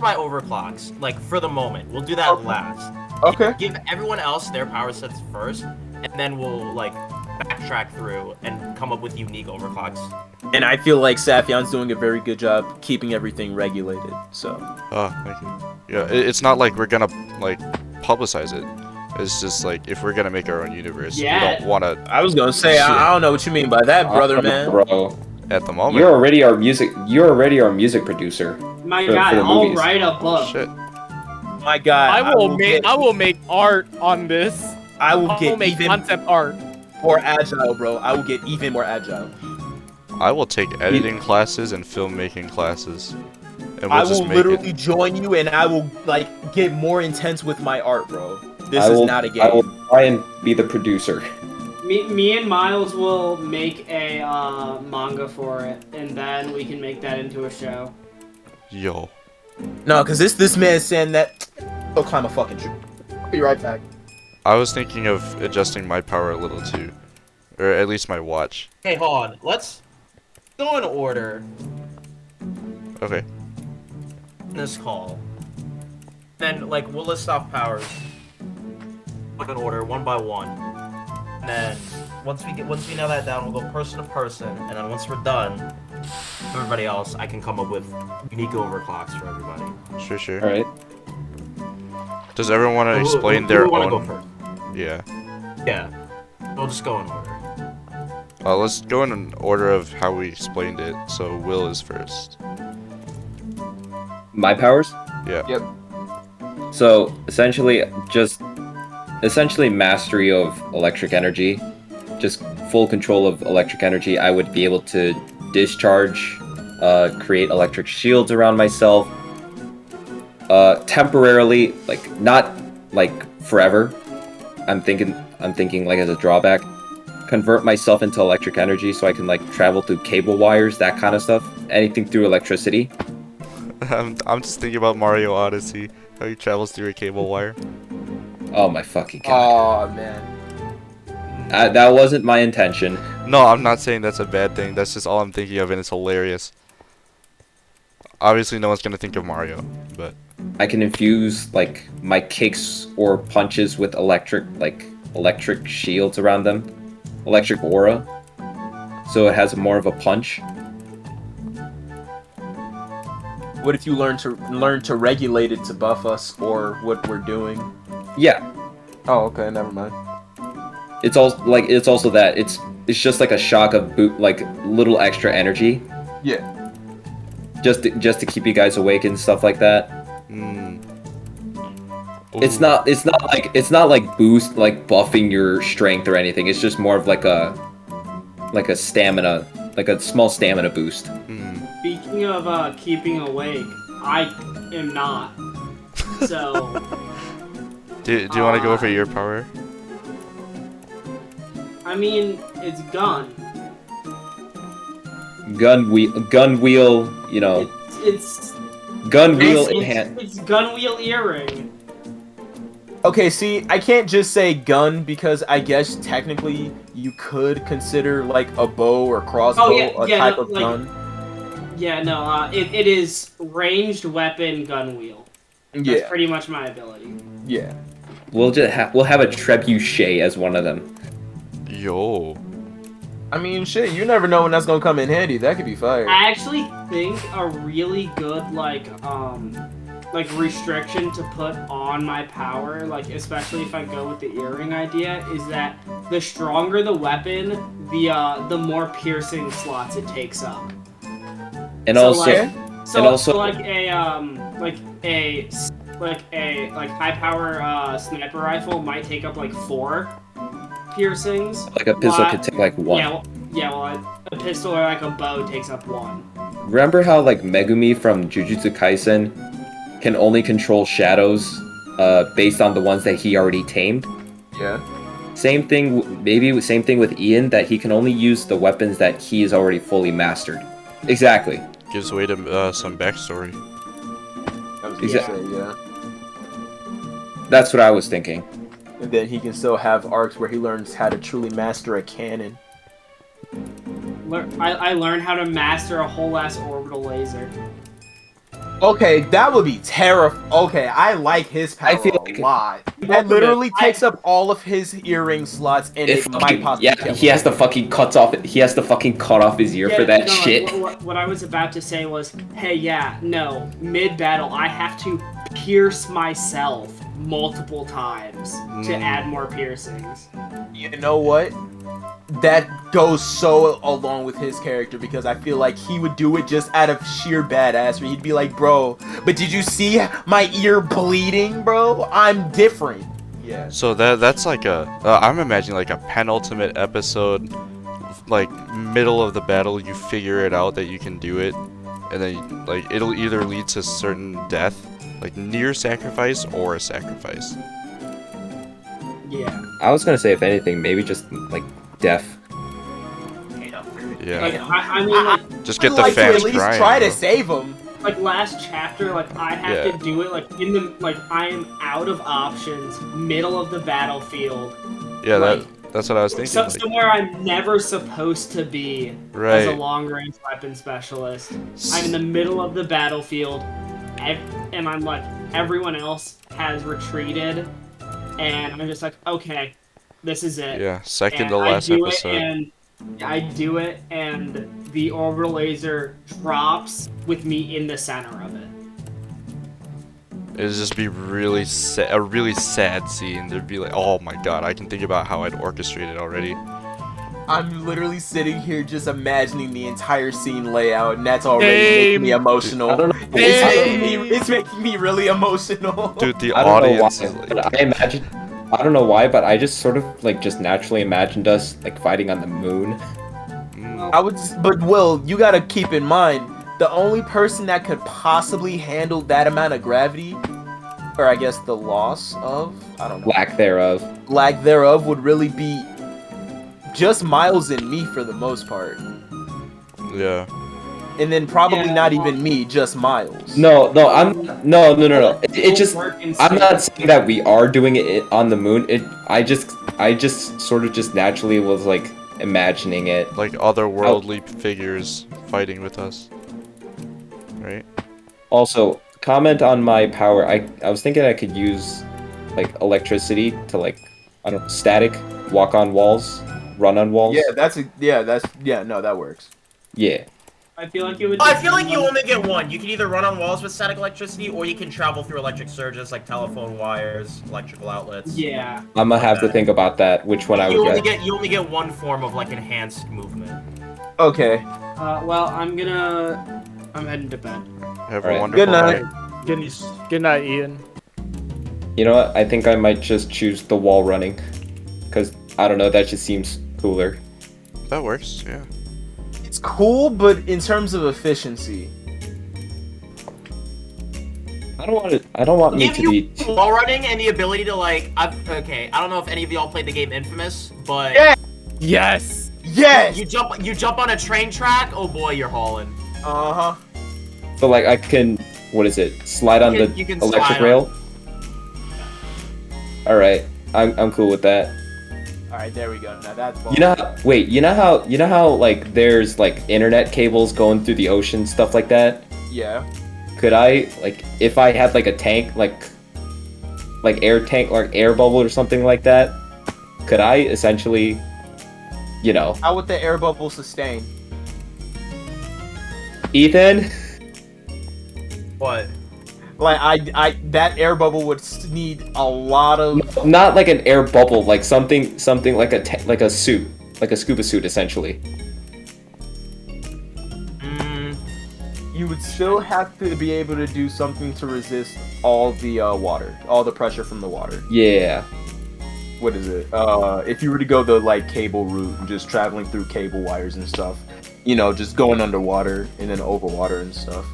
my overclocks, for the moment. We'll do that last. Okay. Give everyone else their power sets first, and then we'll backtrack through and come up with unique overclocks. And I feel like Safian's doing a very good job keeping everything regulated. So Oh, thank you. Yeah, it's not like we're gonna publicize it. It's just if we're gonna make our own universe, Yeah. we don't want to I was gonna say I don't know what you mean by that, brother, man. Bro, at the moment. you're already our music producer. My For guy, the I'll movies. write a book. Shit. My God, I will make art on this. I will I will get make even concept art. more agile, bro. I will get even more agile. I will take editing classes and filmmaking classes. And we'll I just will make literally it. join you, and I will like get more intense with my art, bro. This I is will, not a I will game. try and be the producer. Me and Miles will make a manga for it, and then we can make that into a show. Yo. No, cause this man is saying that. Go climb a fucking tree. Be right back. I was thinking of adjusting my power a little too. Or at least my watch. Hey, hold on. Let's go in order Okay. in this call. Then, like, we'll list off powers in order, one by one. And then, once we nail that down, we'll go person to person. And then once we're done, everybody else, I can come up with unique overclocks for everybody. Sure. All right. Does everyone want to Who- explain who their wanna own? go first? Yeah. Yeah. We'll just go in order. Let's go in an order of how we explained it. So Will is first. My powers? Yeah. Yep. So essentially mastery of electric energy, just full control of electric energy. I would be able to discharge, create electric shields around myself, temporarily, like not like forever. I'm thinking like as a drawback, convert myself into electric energy so I can like travel through cable wires, that kind of stuff. Anything through electricity. I'm just thinking about Mario Odyssey, how he travels through a cable wire. Oh my fucking god. Oh man. That wasn't my intention. No, I'm not saying that's a bad thing. That's just all I'm thinking of, and it's hilarious. Obviously, no one's gonna think of Mario, but I can infuse like my kicks or punches with electric shields around them, electric aura, so it has more of a punch. What if you learn to regulate it to buff us or what we're doing? Yeah, Oh, okay, never mind. it's also that it's just like a shock of like little extra energy, Yeah. just to keep you guys awake and stuff like that. It's not like boost like buffing your strength or anything. It's just more of like a stamina, like a small stamina boost. Speaking of keeping awake, I am not. So do you want to go for your power? I mean, it's gun. Gun wheel, you know, It's gun wheel in hand. it's gun wheel earring. Okay, see, I can't just say gun because I guess technically you could consider like a bow or crossbow a type no, of like, gun. Yeah, no, it is ranged weapon gun wheel. That's Yeah, pretty much my ability. yeah. We'll have a trebuchet as one of them. Yo. I mean, shit, you never know when that's gonna come in handy. That could be fire. I actually think a really good like restriction to put on my power, like especially if I go with the earring idea, is that the stronger the weapon, the more piercing slots it takes up. And So, also, like, and also- so like a high power sniper rifle might take up like 4 piercings. like a pistol while- could take like 1. Well, a pistol or like a bow takes up 1. Remember how like Megumi from Jujutsu Kaisen can only control shadows based on the ones that he already tamed? Yeah. Same thing with Ian, that he can only use the weapons that he is already fully mastered. Exactly. Gives way to some backstory. I was Exact- gonna say, yeah. That's what I was thinking. And then he can still have arcs where he learns how to truly master a cannon. I learned how to master a whole ass orbital laser. Okay, that would be terrifying. Okay, I like his power I feel like- a lot. That literally takes up all of his earring slots, and it might possibly kill he him. has to fucking cut off his ear for that no, shit. What I was about to say was, hey, mid-battle, I have to pierce myself multiple times to add more piercings. You know what? that goes so along with his character because I feel like he would do it just out of sheer badassery. He'd be like, bro, but did you see my ear bleeding, bro? I'm different. Yeah. So that's like I'm imagining like a penultimate episode, like middle of the battle, you figure it out that you can do it, and then like it'll either lead to certain death, like near sacrifice or a sacrifice. Yeah. I was gonna say, if anything, maybe just like death. Yeah. Like, I mean, like, Just get I'd the like to fans at least crying. try to bro. save him. like last chapter, like I have Yeah. to do it like in the like I am out of options, middle of the battlefield. Yeah, like, that's what I was thinking. So, like, somewhere I'm never supposed to be as a right. long-range weapon specialist. I'm in the middle of the battlefield, and I'm like, everyone else has retreated, and I'm just like, okay, this is it. Yeah, second And to last episode. I do it, and the orbital laser drops with me in the center of it. It'd just be really a really sad scene. There'd be like, oh my god, I can think about how I'd orchestrate it already. I'm literally sitting here just imagining the entire scene layout, and that's already making me emotional. I don't know. It's making me really emotional. Dude, the I don't know why, audience is like, but I imagine. I don't know why, but I just sort of like just naturally imagined us like fighting on the moon. But Will, you gotta keep in mind, the only person that could possibly handle that amount of gravity, or I guess the loss of, I don't know, Lack thereof. lack thereof would really be just Miles and me for the most part. yeah. And then probably Yeah. not even me, just Miles. No. It just. Work in I'm sync. not saying that we are doing it on the moon. I just sort of just naturally was like imagining it. Like otherworldly figures fighting with us. Right? Also, comment on my power. I was thinking I could use like electricity to like, I don't know, static, walk on walls, run on walls. No, that works. Yeah. I feel like it would. I feel like you only get one. You can either run on walls with static electricity, or you can travel through electric surges like telephone wires, electrical outlets. Yeah. I'm gonna have to think about that. Which one I You would only get. get one form of like enhanced movement. Okay. Well, I'm heading to bed. Have Alright. a wonderful Good night. night. Good night, Ian. You know what? I think I might just choose the wall running, because I don't know. That just seems cooler. That works, yeah. It's cool, but in terms of efficiency, I don't want me Give to you be. wall running and the ability to like. Okay, I don't know if any of y'all played the game Infamous, but Yeah. Yes. yes. you jump on a train track. Oh boy, you're hauling. Uh huh. So like I can. What is it? Slide on You can the electric slide rail. All right. I'm cool with that. All right, there we go. Now that's You know how, wait, you know how like there's like internet cables going through the ocean, stuff like that? Yeah. Could I, like, if I had like a tank, like air tank, like air bubble or something like that, could I essentially, you know, How would the air bubble sustain? Ethan? What? Like I that air bubble would need a lot of. Not like an air bubble, like something like like a suit, like a scuba suit essentially. You would still have to be able to do something to resist all the water, all the pressure from the water. Yeah. What is it? If you were to go the like cable route and just traveling through cable wires and stuff, you know, just going underwater and then over water and stuff.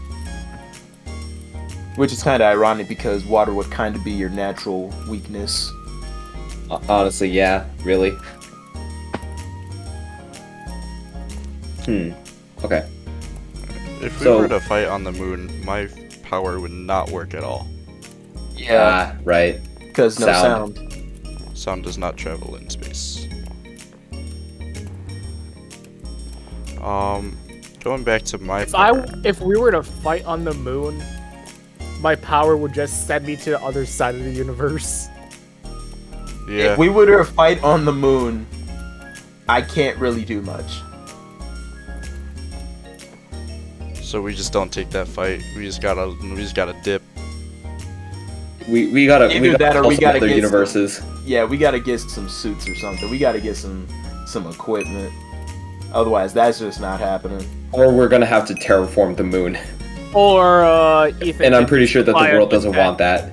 Which is kind of ironic because water would kind of be your natural weakness. Honestly, yeah, really. Okay. If we So- were to fight on the moon, my power would not work at all. Yeah, right. Because no Sound. sound. Sound does not travel in space. Going back to my power. If we were to fight on the moon, my power would just send me to the other side of the universe. Yeah. If we were to fight on the moon, I can't really do much. So we just don't take that fight. We just gotta dip. We gotta Either that or kill we some gotta other get universes. Yeah, we gotta get some suits or something. We gotta get some some equipment. Otherwise, that's just not happening. Or we're gonna have to terraform the moon. Or Ethan. And I'm pretty sure that the fly world our doesn't jet. want that.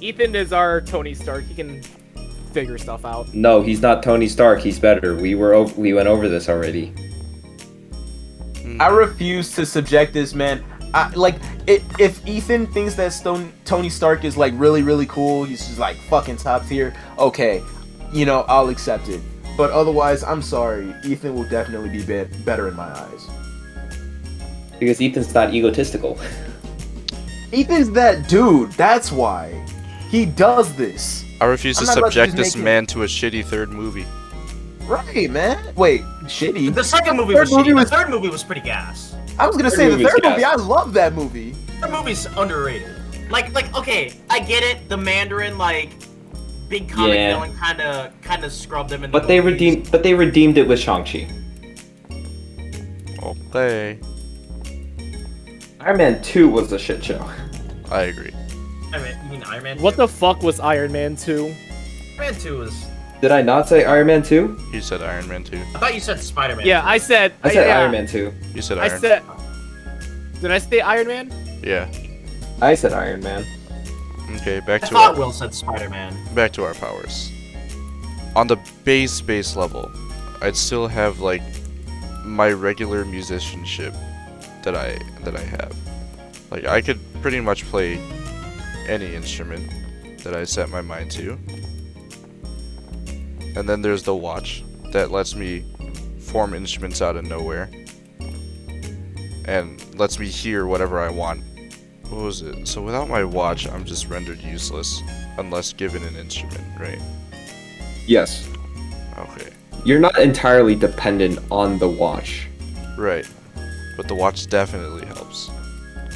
Ethan is our Tony Stark. He can figure stuff out. No, he's not Tony Stark. He's better. We went over this already. I refuse to subject this man. If Ethan thinks that Tony Stark is like really, really cool, he's just like fucking top tier. Okay, you know, I'll accept it. But otherwise, I'm sorry. Ethan will definitely be better in my eyes. Because Ethan's not egotistical. Ethan's that dude. That's why he does this. I refuse to I'm not about to subject just this make it- man to a shitty third movie. Right, man. Wait, shitty. The second movie Third was movie shitty. was- The third movie was pretty gas. I was gonna Third say the movie's third gas. movie. I love that movie. The movie's underrated. Like, okay, I get it. The Mandarin, like, big comic Yeah. villain, kind of scrubbed him in. But the they movies. redeemed it with Shang-Chi. Okay. Iron Man 2 was a shit show. I agree. I mean, you mean Iron Man? What 2? the fuck was Iron Man 2? Iron Man 2 was. Did I not say Iron Man 2? You said Iron Man 2. I thought you said Spider-Man. Yeah, 2. I said. I said yeah, Iron Man 2. You said I Iron. said. Did I say Iron Man? Yeah. I said Iron Man. Okay, back I to thought our, Will said Spider-Man. back to our powers. On the base level, I'd still have like my regular musicianship that I have. Like I could pretty much play any instrument that I set my mind to. And then there's the watch that lets me form instruments out of nowhere and lets me hear whatever I want. What was it? So without my watch, I'm just rendered useless unless given an instrument, right? Yes. Okay. You're not entirely dependent on the watch. Right. But the watch definitely helps.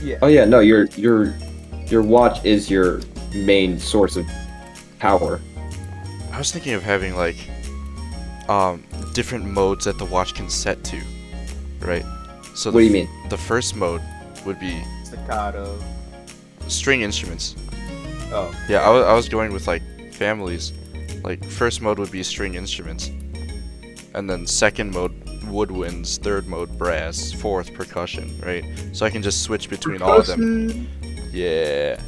Yeah. Oh yeah, no, your watch is your main source of power. I was thinking of having like different modes that the watch can set to, right? So What do you mean? The first mode would be Staccato. string instruments. Oh. Yeah, I was going with like families. Like first mode would be string instruments, and then second mode woodwinds, third mode brass, fourth percussion, right? So I can just switch between all of them. Yeah,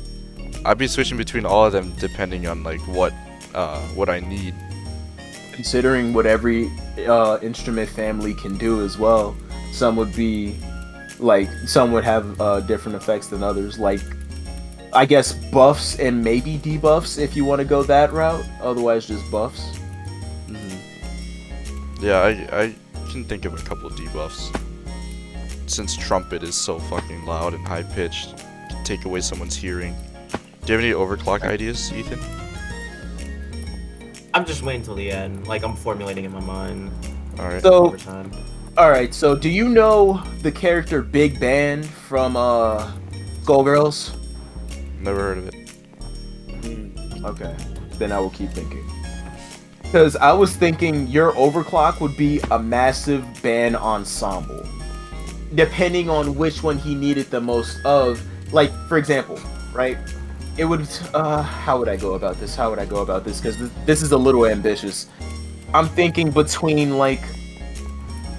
I'd be switching between all of them depending on like what I need. Considering what every instrument family can do as well, some would be like some would have different effects than others. Like I guess buffs and maybe debuffs if you want to go that route. Otherwise, just buffs. Yeah, I can think of a couple debuffs. Since trumpet is so fucking loud and high pitched, can take away someone's hearing. Do you have any overclock ideas, Ethan? I'm just waiting till the end. Like I'm formulating in my mind. All right. So, Over time. all right. So, do you know the character Big Band from Skullgirls? Never heard of it. Okay, then I will keep thinking. Because I was thinking your overclock would be a massive band ensemble. Depending on which one he needed the most of. Like, for example, right? It would, how would I go about this? Because this is a little ambitious. I'm thinking between, like,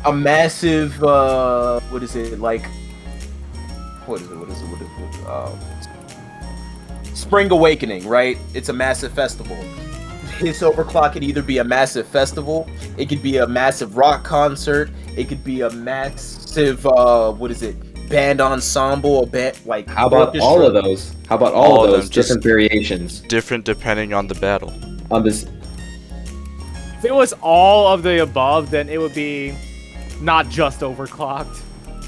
a massive, what is it? Spring Awakening, right? It's a massive festival. His overclock could either be a massive festival, it could be a massive rock concert, it could be a massive band ensemble, a band like How about orchestra. all of those? How about all, All of of those them, just- different variations Different depending on the battle. on this? If it was all of the above, then it would be not just overclocked.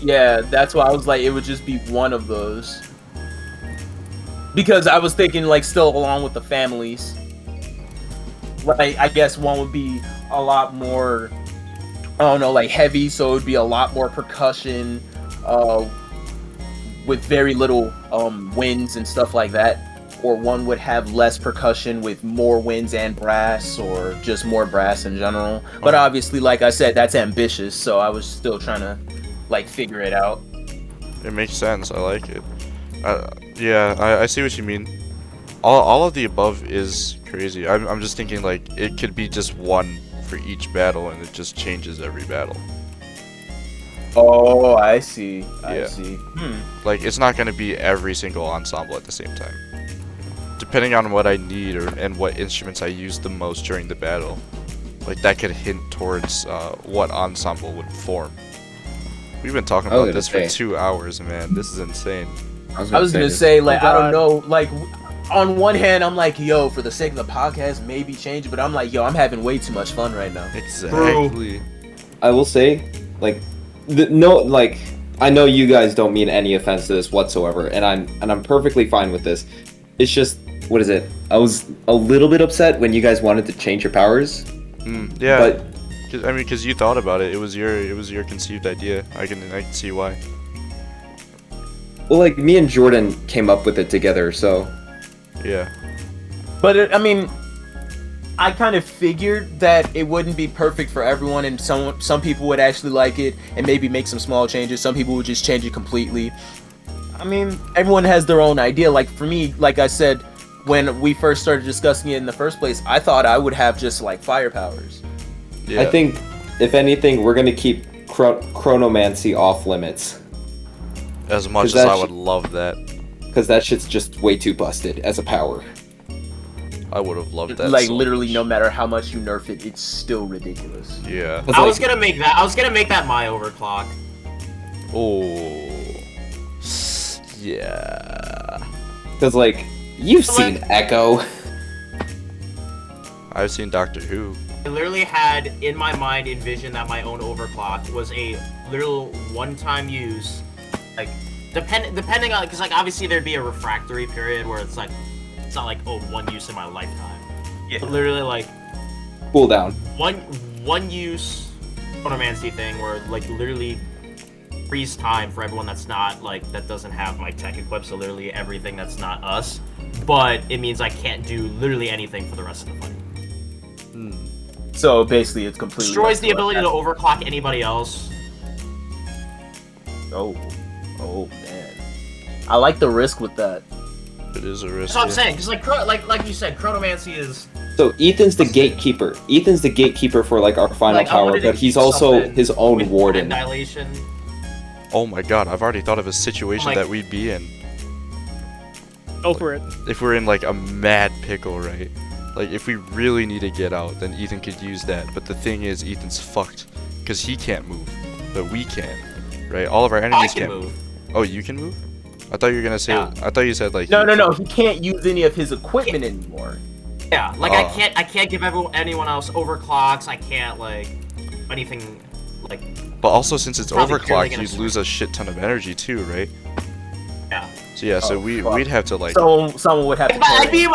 Yeah, that's why I was like, it would just be one of those. Because I was thinking, like, still along with the families. Like, I guess one would be a lot more, I don't know, like, heavy, so it would be a lot more percussion, with very little, winds and stuff like that. Or one would have less percussion with more winds and brass, or just more brass in general. But obviously, like I said, that's ambitious, so I was still trying to, like, figure it out. It makes sense. I like it. Yeah, I see what you mean. All of the above is crazy. I'm just thinking like it could be just one for each battle, and it just changes every battle. Oh, I see. I Yeah. see. Like, it's not gonna be every single ensemble at the same time. Depending on what I need and what instruments I use the most during the battle, like that could hint towards what ensemble would form. We've been talking I was about gonna this for say. 2 hours, man. This is insane. I was gonna say, like, Oh, I don't God. know, like, on one hand, I'm like, yo, for the sake of the podcast, maybe change it, but I'm like, yo, I'm having way too much fun right now. Exactly. I will say, like, no, like, I know you guys don't mean any offense to this whatsoever, and I'm perfectly fine with this. It's just, what is it? I was a little bit upset when you guys wanted to change your powers, Yeah. but Because you thought about it. It was your conceived idea. I can see why. well, like me and Jordan came up with it together, so Yeah. But I mean, I kind of figured that it wouldn't be perfect for everyone, and some people would actually like it and maybe make some small changes. Some people would just change it completely. I mean, everyone has their own idea. Like for me, like I said, when we first started discussing it in the first place, I thought I would have just like fire powers. Yeah. I think if anything, we're gonna keep chronomancy off limits as much 'cause as that I sh- would love that, because that shit's just way too busted as a power. I would have loved that. Like so literally, much. no matter how much you nerf it, it's still ridiculous. Yeah. It's I was like- gonna make that. I was gonna make that my overclock. Oh. Yeah. Because like you've But, seen like- Echo. I've seen Doctor Who. I literally had in my mind envisioned that my own overclock was a literal one-time use, like depending on, because like obviously there'd be a refractory period where it's like it's not like, oh, one use in my lifetime. Yeah. But literally like Cooldown. one use chronomancy thing where like literally freeze time for everyone that's not like that doesn't have my tech equipped, so literally everything that's not us, but it means I can't do literally anything for the rest of the fight. So basically, it's completely Destroys the up to ability us. to overclock anybody else. Oh man, I like the risk with that. It is a risk. That's what I'm yeah. saying, because like you said, chronomancy is So Ethan's the gatekeeper. Ethan's the gatekeeper for like our final like I power, wanted to but he's keep also something his own with warden. time dilation. Oh my god, I've already thought of a situation Like- that we'd be in. Go for it. If we're in like a mad pickle, right? Like if we really need to get out, then Ethan could use that. But the thing is, Ethan's fucked because he can't move, but we can, right? All of our I enemies can can't move. Oh, you can move? I thought you were gonna say. Yeah. I thought you said like. No. He can't use any of his equipment anymore. Yeah, like Oh. I can't give anyone else overclocks. I can't like anything like But also, since it's Probably purely overclocked, gonna you'd lose a shit ton of energy too, right? yeah. So yeah, so Oh, fuck. we'd have to like. Someone would have to. But I'd carry be it.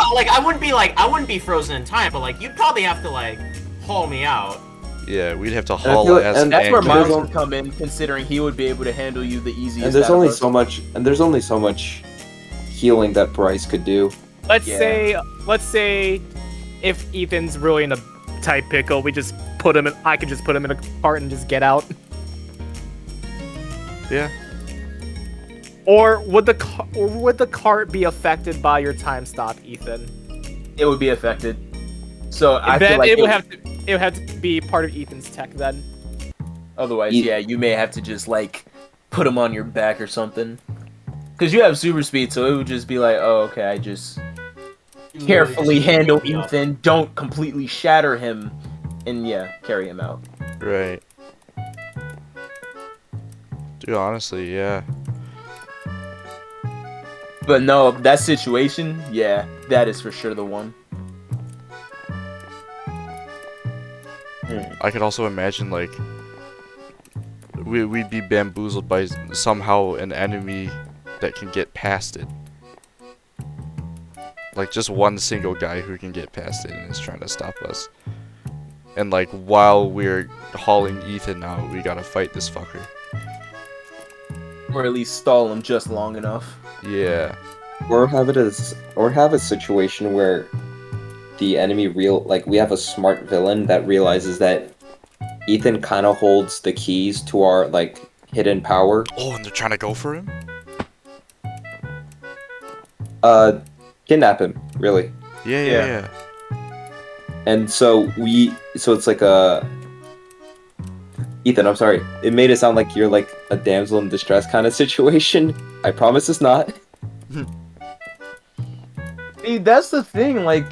like I wouldn't be frozen in time, but like you'd probably have to like haul me out. Yeah, we'd have to I haul feel- ass. and That's where and Miles there's would come in, considering he would be able to handle you the easiest. And there's out of only us. so much. And there's only so much healing that Bryce could do. Let's Yeah. say if Ethan's really in a tight pickle, we just put him in. I could just put him in a cart and just get out. Yeah. Or would the cart be affected by your time stop, Ethan? It would be affected. So I then feel like it would have to be part of Ethan's tech then. otherwise, Ye- yeah, you may have to just like put him on your back or something. Because you have super speed, so it would just be like, oh, okay, I just carefully handle Ethan, don't completely shatter him, and yeah, carry him out. Right. Dude, honestly, yeah. But no, that situation, yeah, that is for sure the one. I could also imagine like we'd be bamboozled by somehow an enemy that can get past it. Like just one single guy who can get past it and is trying to stop us. And like while we're hauling Ethan out, we gotta fight this fucker. Or at least stall him just long enough. Yeah. Or have a situation where the enemy we have a smart villain that realizes that Ethan kind of holds the keys to our like hidden power. Oh, and they're trying to go for him? Kidnap him, really. Yeah. And so it's like a Ethan, I'm sorry. It made it sound like you're like a damsel in distress kind of situation. I promise it's not. See, that's the thing, like,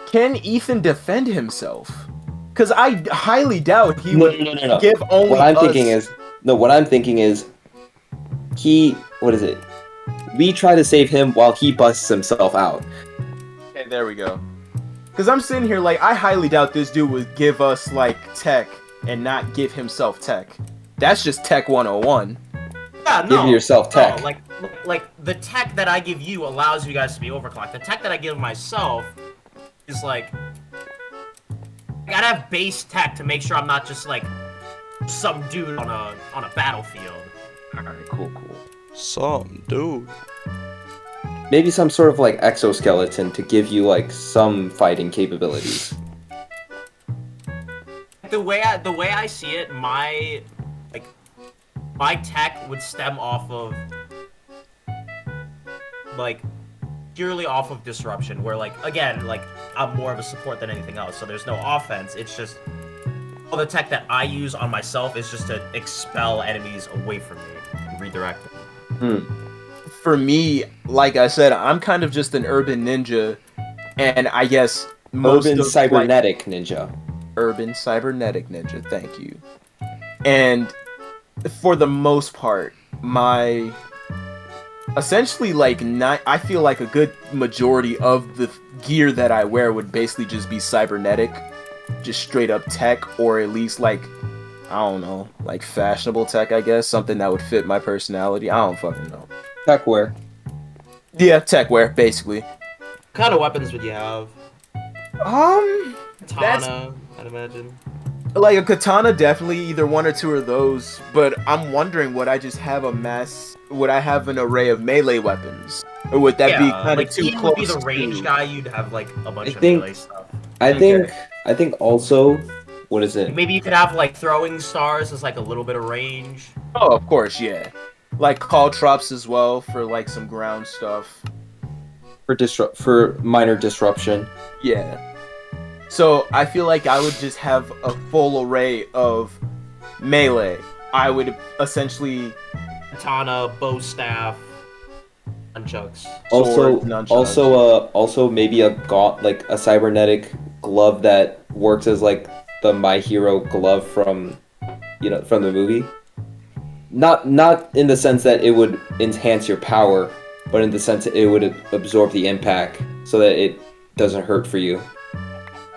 can Ethan defend himself? Because I highly doubt he would No. give only What I'm us... thinking is what is it? We try to save him while he busts himself out. Okay, there we go. Because I'm sitting here like, I highly doubt this dude would give us, like, tech and not give himself tech. That's just tech 101. Yeah, no. Give yourself tech. No, like the tech that I give you allows you guys to be overclocked. The tech that I give myself is like, I gotta have base tech to make sure I'm not just like some dude on a battlefield. Alright, cool. Some dude. Maybe some sort of like exoskeleton to give you like some fighting capabilities. The way I see it, my tech would stem off of like purely off of disruption, where like again, like I'm more of a support than anything else, so there's no offense. It's just all the tech that I use on myself is just to expel enemies away from me and redirect them. For me, like I said, I'm kind of just an urban ninja, and I guess Urban cybernetic ninja. Urban cybernetic ninja, thank you. And for the most part, my essentially like I feel like a good majority of the gear that I wear would basically just be cybernetic, just straight up tech, or at least like, I don't know, like fashionable tech, I guess, something that would fit my personality. I don't fucking know. Tech wear. Yeah, tech wear, basically. What kind of weapons would you have? Katana, I'd imagine. Like a katana, definitely either one or two of those. But I'm wondering, would I just have would I have an array of melee weapons, or would that be kind of too Ian close? Would be the range guy. You'd have like a bunch of think- melee stuff. I think also, what is it? Maybe you could have like throwing stars as like a little bit of range. Oh, of course, yeah. Like call traps as well for like some ground stuff. For minor disruption. Yeah. So I feel like I would just have a full array of melee. I would essentially Katana, bow staff, nunchucks. Sword, nunchucks. Also maybe a cybernetic glove that works as like the My Hero glove from the movie. Not in the sense that it would enhance your power, but in the sense that it would absorb the impact so that it doesn't hurt for you.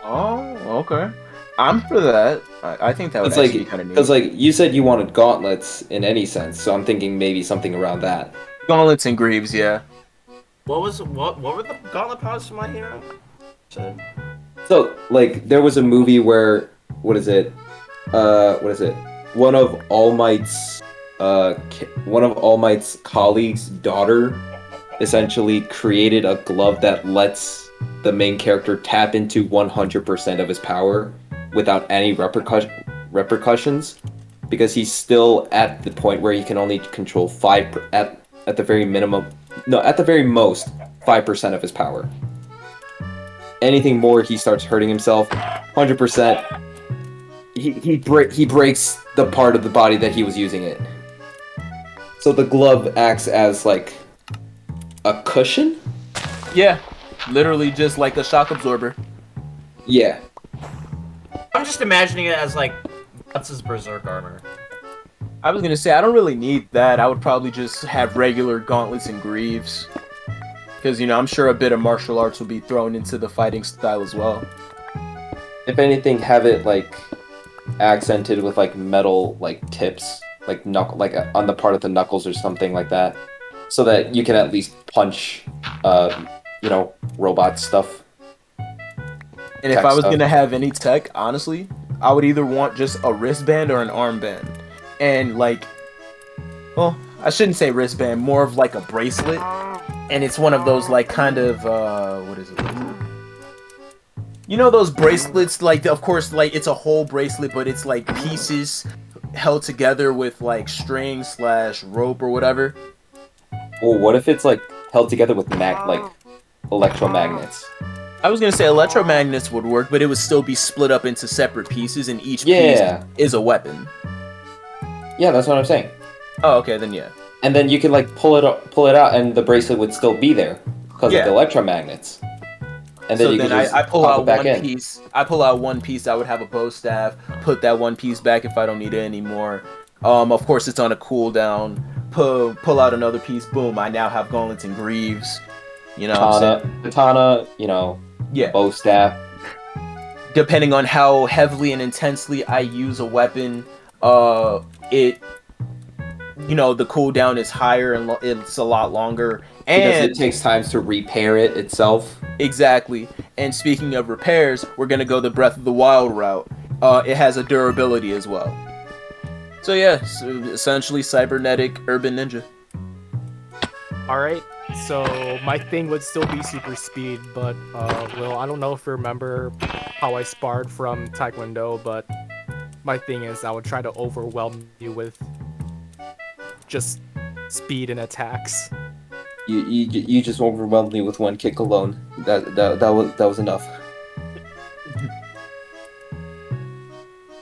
Oh, okay. I'm for that. I think that would It's actually like, be kind of neat. because like you said you wanted gauntlets in any sense, so I'm thinking maybe something around that. Gauntlets and greaves, yeah. What were the gauntlet powers for My Hero? So like there was a movie where one of All Might's colleagues' daughter essentially created a glove that lets the main character tap into 100% of his power without any repercussions, because he's still at the point where he can only control at the very most 5% of his power. Anything more, he starts hurting himself. 100%. He breaks the part of the body that he was using it. So the glove acts as like a cushion? Yeah. Literally just like a shock absorber. Yeah. I'm just imagining it as like Guts' berserk armor. I was gonna say, I don't really need that. I would probably just have regular gauntlets and greaves. Because, I'm sure a bit of martial arts will be thrown into the fighting style as well. If anything, have it like accented with like metal like tips, like on the part of the knuckles or something like that, so that you can at least punch, robot stuff. And if I was gonna have any tech, honestly, I would either want just a wristband or an armband. And like, well, I shouldn't say wristband, more of like a bracelet. And it's one of those like kind of, what is it? Those bracelets, like, of course, like it's a whole bracelet, but it's like pieces held together with like string / rope or whatever. Well, what if it's like held together with like electromagnets? I was gonna say electromagnets would work, but it would still be split up into separate pieces, and each Yeah. piece is a weapon. Yeah, that's what I'm saying. Oh, okay, then yeah. And then you can like pull it out, and the bracelet would still be there because Yeah. of the electromagnets. And then So you then can just I pull pop out it back one in. piece. I pull out one piece. I would have a bow staff. Put that one piece back if I don't need it anymore. Of course, it's on a cooldown. Pull out another piece. Boom! I now have gauntlets and greaves. You know what I'm saying? Katana, you know, Yeah. bow staff. Depending on how heavily and intensely I use a weapon, it, you know, the cooldown is higher and it's a lot longer. Because And it takes time to repair it itself. exactly. And speaking of repairs, we're gonna go the Breath of the Wild route. It has a durability as well. So yeah, so essentially cybernetic urban ninja. Alright, so my thing would still be super speed, but, well, I don't know if you remember how I sparred from Taekwondo, but my thing is I would try to overwhelm you with just speed and attacks. You just overwhelmed me with one kick alone. That was enough.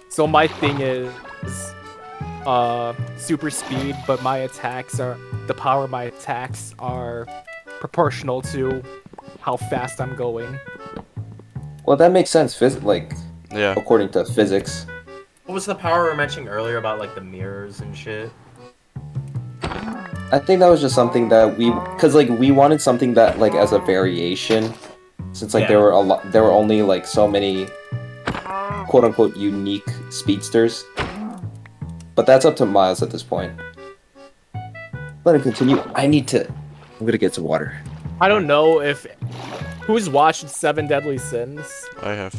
So my thing is super speed, but the power of my attacks are proportional to how fast I'm going. Well, that makes sense. Yeah. According to physics. What was the power we were mentioning earlier about like the mirrors and shit? I think that was just something that we wanted something that like as a variation, since like Yeah. there were only like so many quote unquote unique speedsters. But that's up to Miles at this point. Let him continue. I'm gonna get some water. I don't know if who's watched Seven Deadly Sins. I have.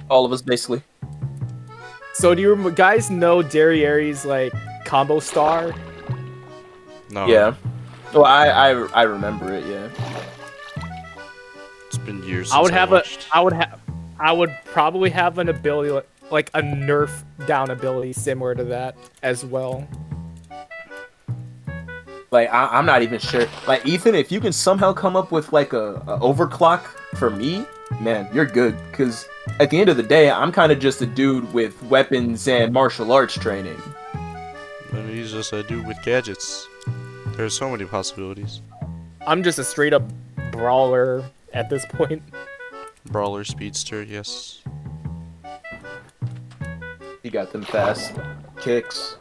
All of us basically. So do you guys know Derriere's like combo star? No. Yeah. Well, I remember it. Yeah. It's been years. I would since have watched. I would probably have an ability like a nerf down ability similar to that as well. Like I'm not even sure. Like Ethan, if you can somehow come up with like a overclock for me, man, you're good. Cause at the end of the day, I'm kind of just a dude with weapons and martial arts training. And he's just a dude with gadgets. There's so many possibilities. I'm just a straight up brawler at this point. Brawler, speedster, yes. You got them fast kicks.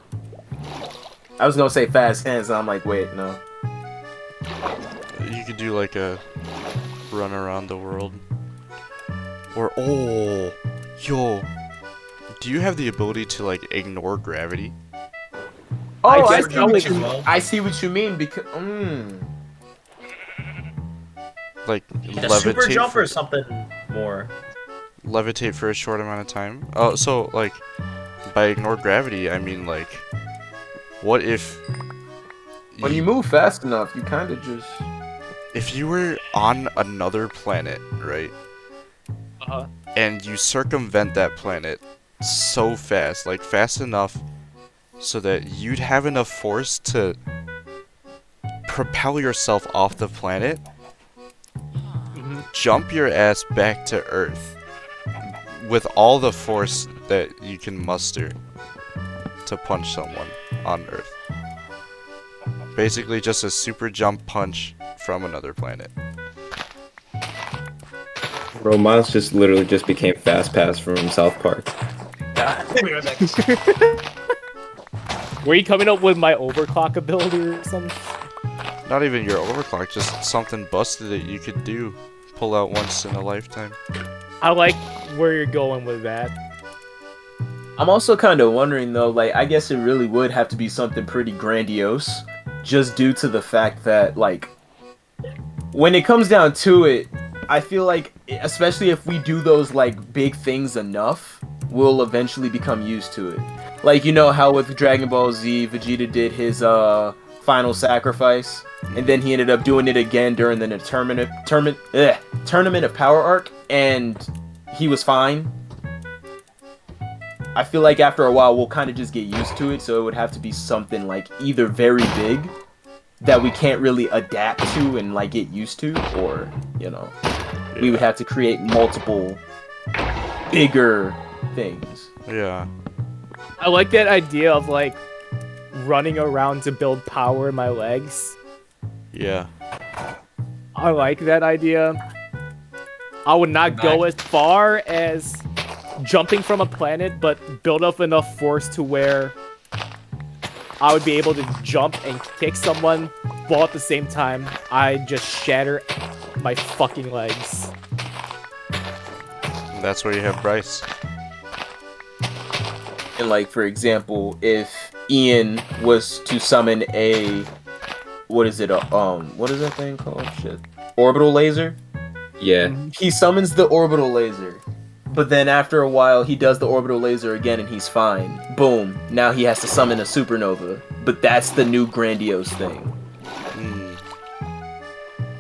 I was gonna say fast hands, and I'm like, wait, no. You could do like a run around the world. Or, oh, yo, do you have the ability to like ignore gravity? Oh, I guess see what as you, well. I see what you mean because. Like The super levitate jump for, or something more. levitate for a short amount of time? Oh, so like by ignore gravity, I mean like, what if When you move fast enough, you kind of just. if you were on another planet, right? Uh-huh. And you circumvent that planet so fast, like fast enough so that you'd have enough force to propel yourself off the planet, jump your ass back to Earth with all the force that you can muster to punch someone on Earth. Basically just a super jump punch from another planet. Bro, Miles just literally just became Fast Pass from South Park. Were you coming up with my overclock ability or something? Not even your overclock, just something busted that you could do. Pull out once in a lifetime. I like where you're going with that. I'm also kind of wondering though, like, I guess it really would have to be something pretty grandiose, just due to the fact that, like, when it comes down to it, I feel like, especially if we do those, like, big things enough, we'll eventually become used to it. Like, you know how with Dragon Ball Z, Vegeta did his, final sacrifice, and then he ended up doing it again during the Tournament of Power arc, and he was fine. I feel like after a while, we'll kind of just get used to it, so it would have to be something, like, either very big, that we can't really adapt to and, like, get used to, or, you know. we would have to create multiple bigger things. Yeah. I like that idea of like running around to build power in my legs. Yeah. I like that idea. I would not go as far as jumping from a planet, but build up enough force to where I would be able to jump and kick someone, while at the same time I just shatter my fucking legs. That's where you have Bryce. And like, for example, if Ian was to summon a, what is it? What is that thing called? Shit, orbital laser. Yeah. He summons the orbital laser, but then after a while he does the orbital laser again and he's fine. Boom. Now he has to summon a supernova, but that's the new grandiose thing.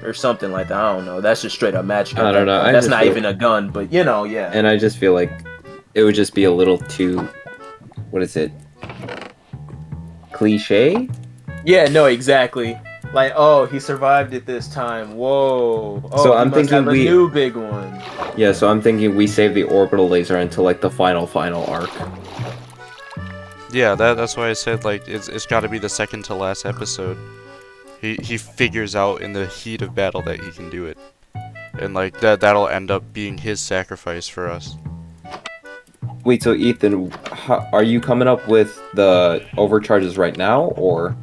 Or something like that. I don't know. That's just straight up magic. I don't know. That's not even a gun, but you know, yeah. And I just feel like it would just be a little too, what is it? Cliche? Yeah, no, exactly. Like, oh, he survived it this time. Whoa. Oh, So he I'm must thinking have a we- new big one. Yeah, so I'm thinking we save the orbital laser until like the final arc. Yeah, that's why I said like it's got to be the second to last episode. He figures out in the heat of battle that he can do it, and like that'll end up being his sacrifice for us. Wait, so Ethan, are you coming up with the overcharges right now, or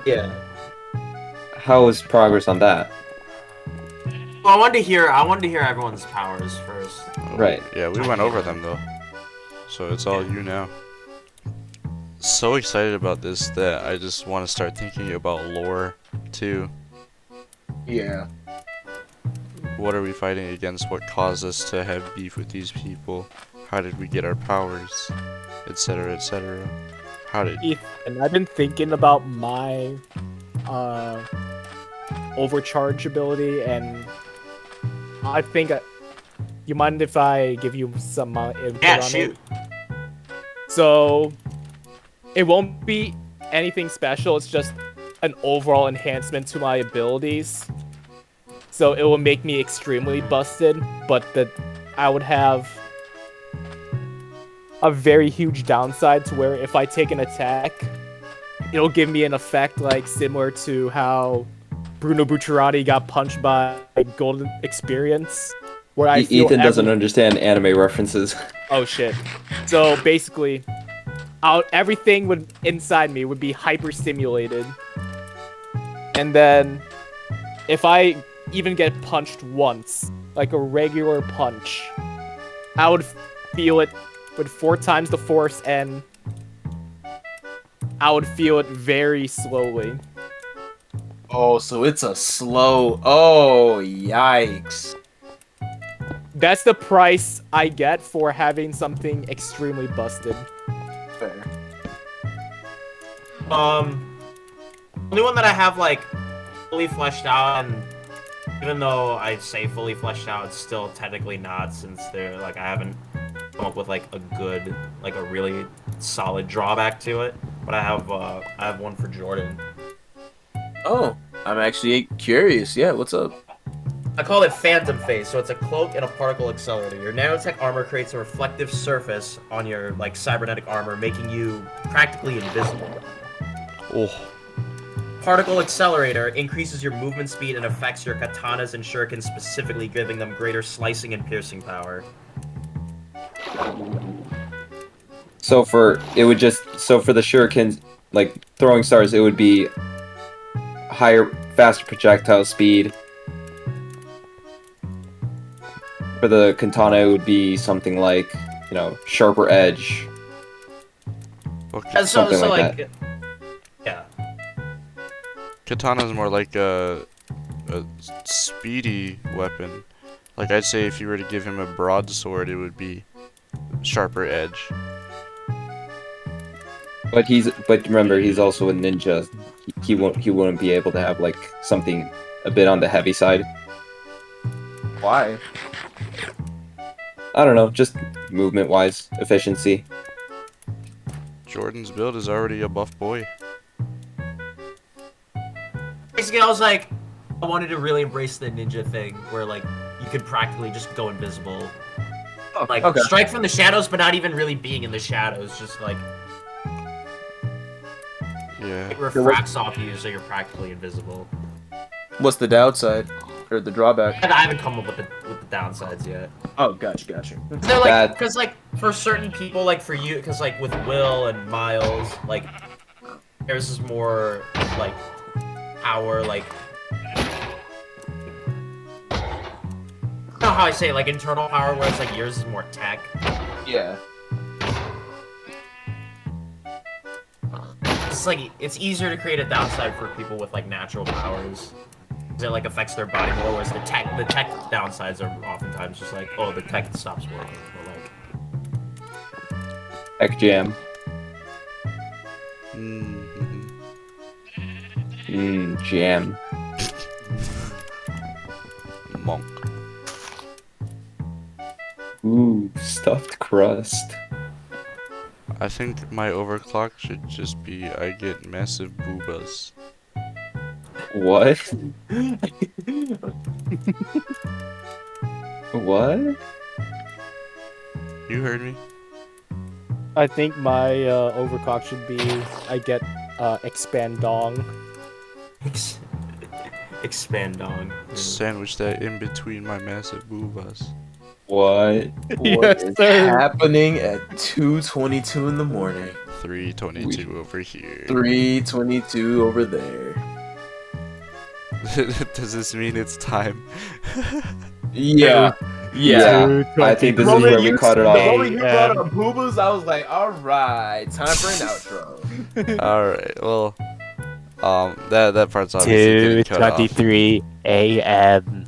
Yeah. how is progress on that? Well, I wanted to hear everyone's powers first. Right. Yeah, we went over them though, so it's all you now. So excited about this that I just want to start thinking about lore too. Yeah. What are we fighting against? What caused us to have beef with these people? How did we get our powers? Etc. etc. How did Ethan, I've been thinking about my overcharge ability, and I think you mind if I give you some input Yeah, on shoot. it? So it won't be anything special. It's just an overall enhancement to my abilities. So it will make me extremely busted, but I would have a very huge downside to where if I take an attack, it'll give me an effect like similar to how Bruno Bucciarati got punched by Golden Experience, where I feel Ethan doesn't understand anime references. Oh shit. So basically, everything inside me would be hyper stimulated, and then if I even get punched once, like a regular punch, I would feel it with 4 times the force, and I would feel it very slowly. Oh, so it's a slow. Oh, yikes. That's the price I get for having something extremely busted. Fair. Only one that I have like fully fleshed out, and even though I say fully fleshed out, it's still technically not, since they're like I haven't come up with like a good, like a really solid drawback to it. But I have one for Jordan. Oh, I'm actually curious. Yeah, what's up? I call it Phantom Phase, so it's a cloak and a particle accelerator. Your nanotech armor creates a reflective surface on your like cybernetic armor, making you practically invisible. Oh, Particle accelerator increases your movement speed and affects your katanas and shurikens specifically, giving them greater slicing and piercing power. So for the shurikens, like throwing stars, it would be faster projectile speed. For the katana, it would be something like, sharper edge. okay. Something like that. Yeah. Katana's more like a speedy weapon. Like I'd say if you were to give him a broadsword, it would be sharper edge. But remember, he's also a ninja. He wouldn't be able to have like something a bit on the heavy side. Why? I don't know, just movement-wise, efficiency. Jordan's build is already a buff boy. Basically, I was like, I wanted to really embrace the ninja thing, where like you could practically just go invisible, like okay. strike from the shadows, but not even really being in the shadows, just like Yeah. it refracts off you, so you're practically invisible. What's the downside or the drawback? And I haven't come up with the downsides yet. Oh, gotcha. They're like, Bad. because like for certain people, like for you, because like with Will and Miles, like theirs is more like power, like I don't know how I say it, like internal power, whereas like yours is more tech. Yeah. It's like it's easier to create a downside for people with like natural powers. 'Cause it like affects their body more, whereas the tech downsides are oftentimes just like, oh, the tech stops working. Or like, Heck jam. Jam. Monk. Ooh, stuffed crust. I think my overclock should just be I get massive boobas. What? What? You heard me? I think my overclock should be I get expand dong. expand on. Sandwich that in between my massive boobas. What? What Yes, is sir. happening at 2:22 in the morning? 322 over here. 3:22 over there. Does this mean it's time? Yeah. Yeah, I think this is where we cut it The off. moment you brought up boo-boos, I was like, all right, time for an outro. Alright, well, that part's obviously getting cut off. 2:23 a.m.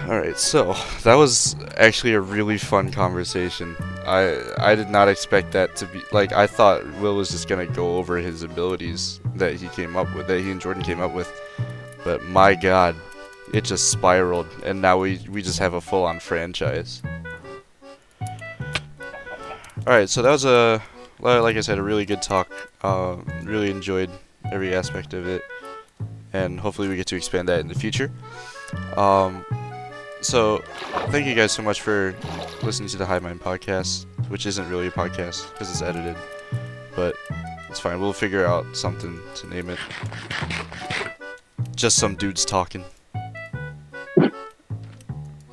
Alright, so that was actually a really fun conversation. I did not expect that to be like I thought Will was just gonna go over his abilities that he and Jordan came up with. But my god, it just spiraled and now we just have a full on franchise. Alright, so that was like I said, a really good talk. Really enjoyed every aspect of it. And hopefully we get to expand that in the future. So, thank you guys so much for listening to the High Mind podcast, which isn't really a podcast because it's edited, but it's fine. We'll figure out something to name it. Just some dudes talking. A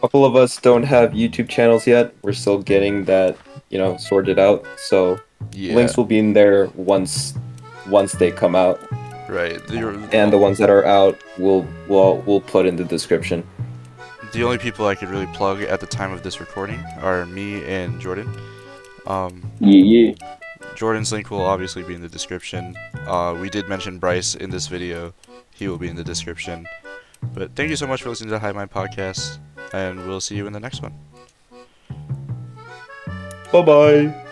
couple of us don't have YouTube channels yet. We're still getting that, sorted out. So Yeah, links will be in there once they come out, right. and the ones that are out we'll put in the description. The only people I could really plug at the time of this recording are me and Jordan. Yeah. Jordan's link will obviously be in the description. We did mention Bryce in this video. He will be in the description. But thank you so much for listening to the High Mind podcast, and we'll see you in the next one. Bye bye.